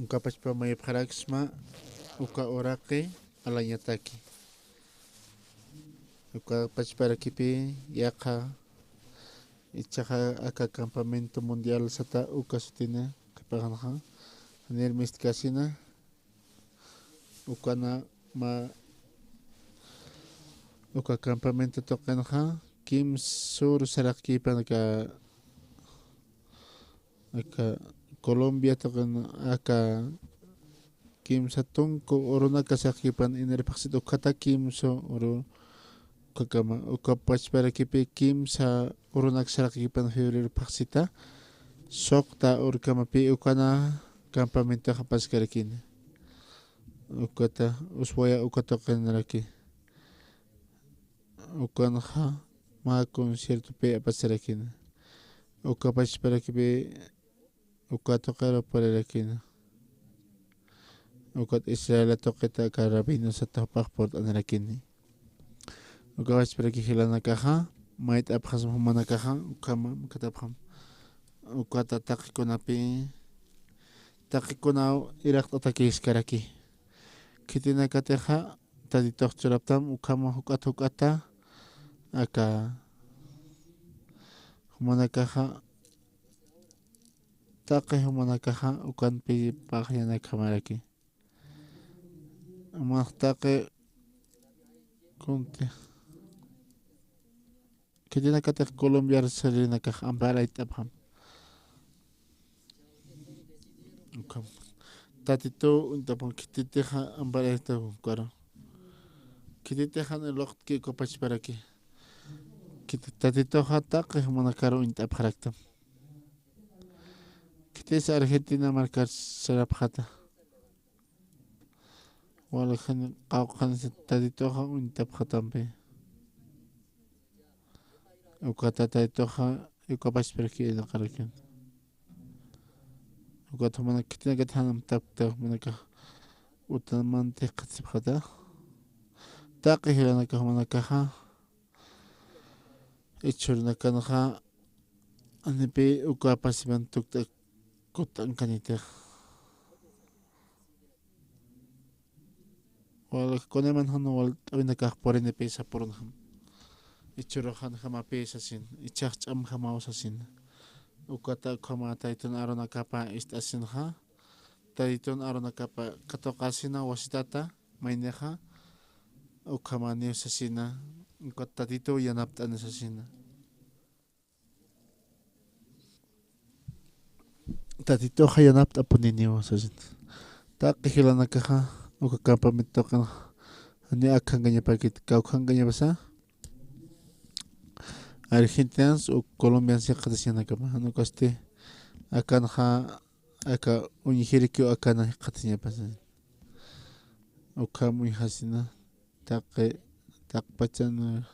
S2: ukapachpa mayapjaraksma uka orake alañataki uka pachparakipi yaqa ichaja aka campamento mundial sata uka sutina qipaqanaqa hanir mistkasina ukana ma uka campamento toqanaqa kim sur saraqkipan aka Colombia toqana aka kimsa tunku urunaka saqkipan inarpaqsit ukata kimso uru kakama uka pachparakipi kimsa urunak sarakipan febrero paksita sokta urkamapi ukana campamento hapaskarakini ukata uswaya ukatoqanaraki ukanaha ma concierto pe apasarakini uka pachparakipi ukatoqara pararakini ukat Israel toqeta karabino satapaq port anarakini ukawas para kihilana kaha mait abkhas humana kaha ukama katapkham ukata taqikunapi taqikuna iraqta takiskaraki kitina kateja taditoq churaptam ukama hukata aka humana kaha taqi humana kaha ukanpi paqyana kamaraki amaq kunti kitina kateq Colombia salina kaj ampara itapjam ukam tatito untapon kititeja ampara ita karo kititeja neloq ki kopach para ki tatito hataq manakaro intapjaraktam kitis Argentina marcar sarapjata wala khan qawqan tatito ha intapjatampe ukata tatitoja ukapach para ki naqarakan ukata mana kitina kathanam tapta manaka utamante qatsibjata taqi hilanaka manakaja ichurnakanaja anipi ukapasiman tukta kutan kanita wala koneman hanu wal tabinaka porene pesa pornham ichurajan jama pesa sin ichach am jama osasin ukata ukama taytun arunakapa istasinha taytun arunakapa katokasina wasitata mayneja ukama niusasina ukata tatito yanapta nisasina tatito hayanapta puniniwa sasina taqihilanakaja ukakapa mitokan ani akhangaña pakit kawkhangaña basa Argentians o Colombians ya qatasiana kama no kaste akanja aka unijirikyo akana qatasiña pasa uka muy hasina taqe taqpachana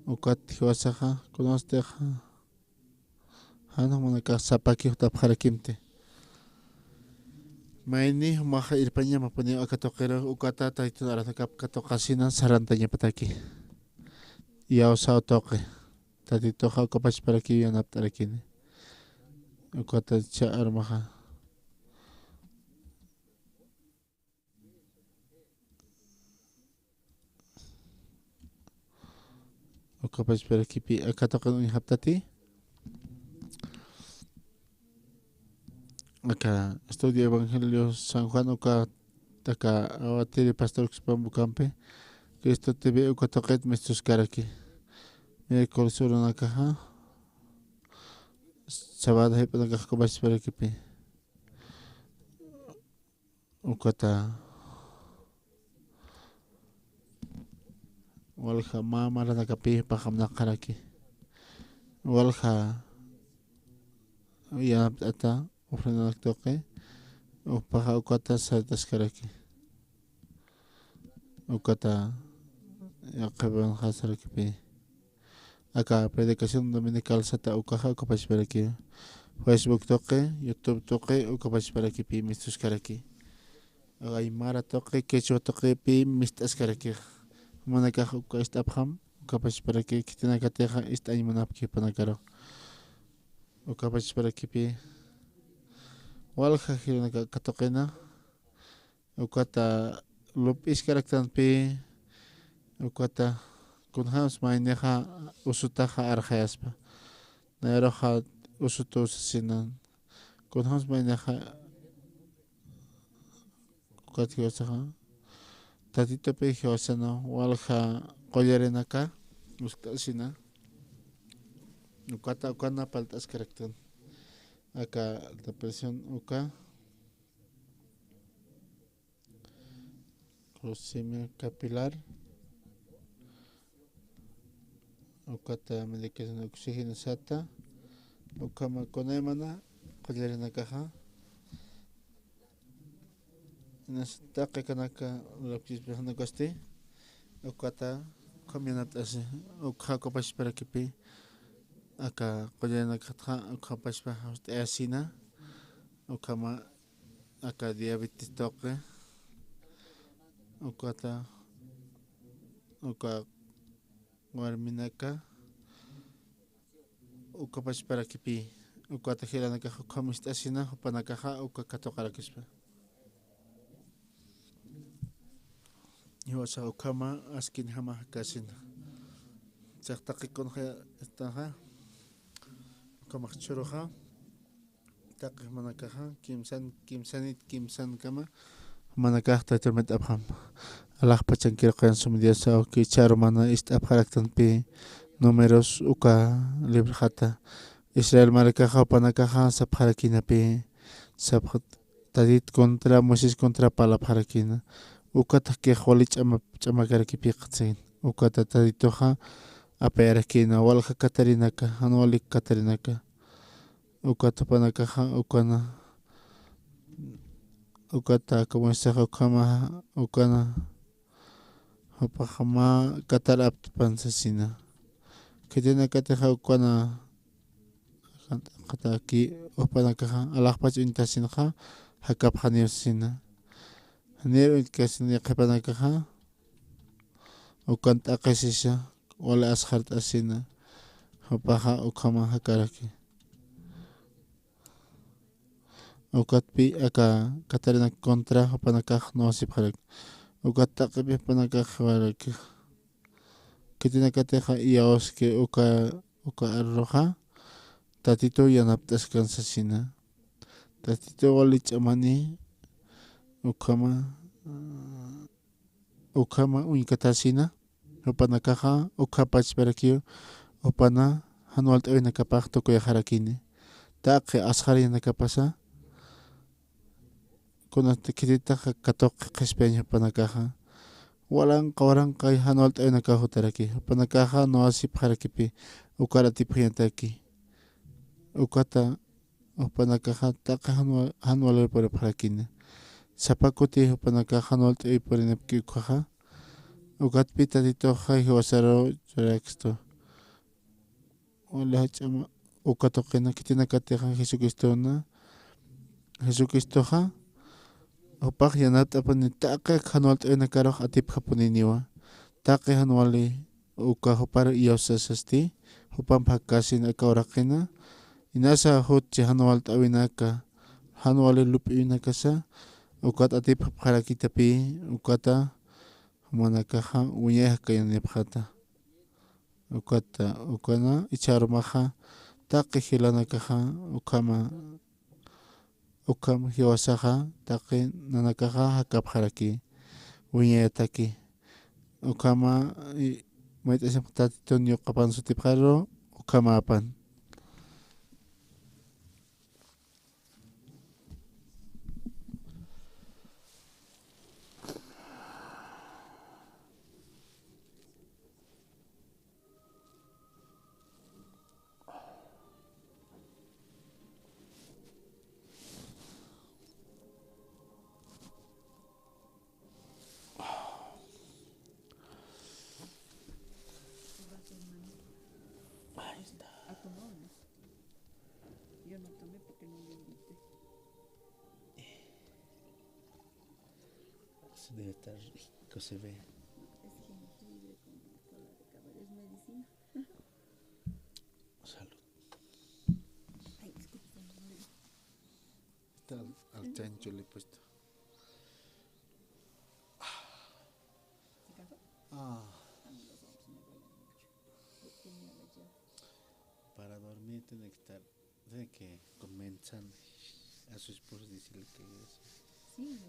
S2: ukat hiwasaja conosteja hana monaka sapaki tapjarakimte Maini maja irpaña mapuni akatoqera ukata taytun aranakap katokasina sarantaña pataki ya usao toque tatitoja ukapash para que yo naptarakini ukata cha armaja ukapash para que pi akatoqen un haptati acá estudio Evangelio San Juan uka taka awatiri pastor Xpambucampe Cristo TV ukatoqet mistus karaki miércoles uranakaja sábado hipanakaja kabash para que pi ukata walja mama ranakapi pahamnakaraki walja ya ata ofrenda toque upaja ukata saltas karaki ukata ya kaban hasaraki pi acá predicación dominical sata ukaja ukapash para que Facebook toque YouTube toque ukapash para que pi mistus karaki Aymara toque quechua toque pi mistas karaki manakaja uka istapjam ukapash para que kitinakateja istaymanapki panakaro ukapash para que pi walja hiranaka katoqena ukata lupis karaktan pi ukata kunhams mayneja usutaja arjayaspa nairoja usutu usasinan kunhams mayneja ukati wasaja tatito pi hiwasano walja qollarinaka ustasina ukata ukana paltas karaktan acá la presión uka glucemia capilar ukata medicación oxígeno sata ukama konemana qallarina caja nastaqe kanaka lapis behana coste ukata camionat así ukha copash para que pi acá qallarina caja ukapash pa asina ukama acá diabetes toque ukata uka warminaka ukapash para que pi ukata hiranaka ukamis asina upanakaja ukakatokarakispa Iwasa ukama askin hama kasina Taqtaqikon estaja kamachoroja taqi manakaja kimsan kama manakaj tatermet abham alaj pachankir qan sumdiasa ki charmana istapharaktan pi números uka librjata Israel marakaja panakaja sapharakina pi saphat tadit contra Moisés contra palapharakina ukata ke kholich chamakaraki pi qatsin ukata taditoja aperakina walja katarinaka hanwalik katarinaka ukata panakaja ukana ukata como esa ukama ukana upajama katarap pansasina kitina kateja ukana kataki upanakaja alajpach intasinja hakap haniusina hanero inkasini qapanakaja ukanta qasisha wala ashart asina upaja ukama hakaraki ukatpi aka katarina contra upanakaj no sipharak ukataqipi upanakaj waraki kitina kateja iaoske uka arroja tatito yanaptas kansasina. Tatito walich amani ukama uñkatasina. Upanakaja ukapach parakio upana hanualt oinakapaj tukuyajarakini. Taqi asjari nakapasa. Kunat kititaja katok qispeña panakaja. Waranqa hanualt oinakajo taraki. Panakaja no asip jarakipi ukaratip yantaki. Ukata upanakaja taqi hanual por parakina. Sapakuti upanakaja hanualt oy por nepki ukaja. Ukatpi tatito jai wasaro choraksto. Hola chama ukatoqina kitinakateja Jesucristo na. Jesucristo ja. Upaq yanata apani taqi hanualt oinakaroj atip japuniniwa. Taqi hanuali ukajupar iosasasti. Hupan pakasin akauraqina. Inasa hutchi hanualt awinaka. Hanuali lupinakasa. Ukat atip jarakitapi ukata manakaja uñeja kayanipjata. Ukata ukana icharumaja taqi hilanakaja ukama hiwasaja taqi nanakaja hakapjaraki uñetaki ukama mait'asam tatito ñuqapan sutipjaro ukama apan. Debe estar rico, se ve. Salud. Está al chancho le he puesto. Para dormir tiene que comenzar a su esposo decirle que es. Sí, sí.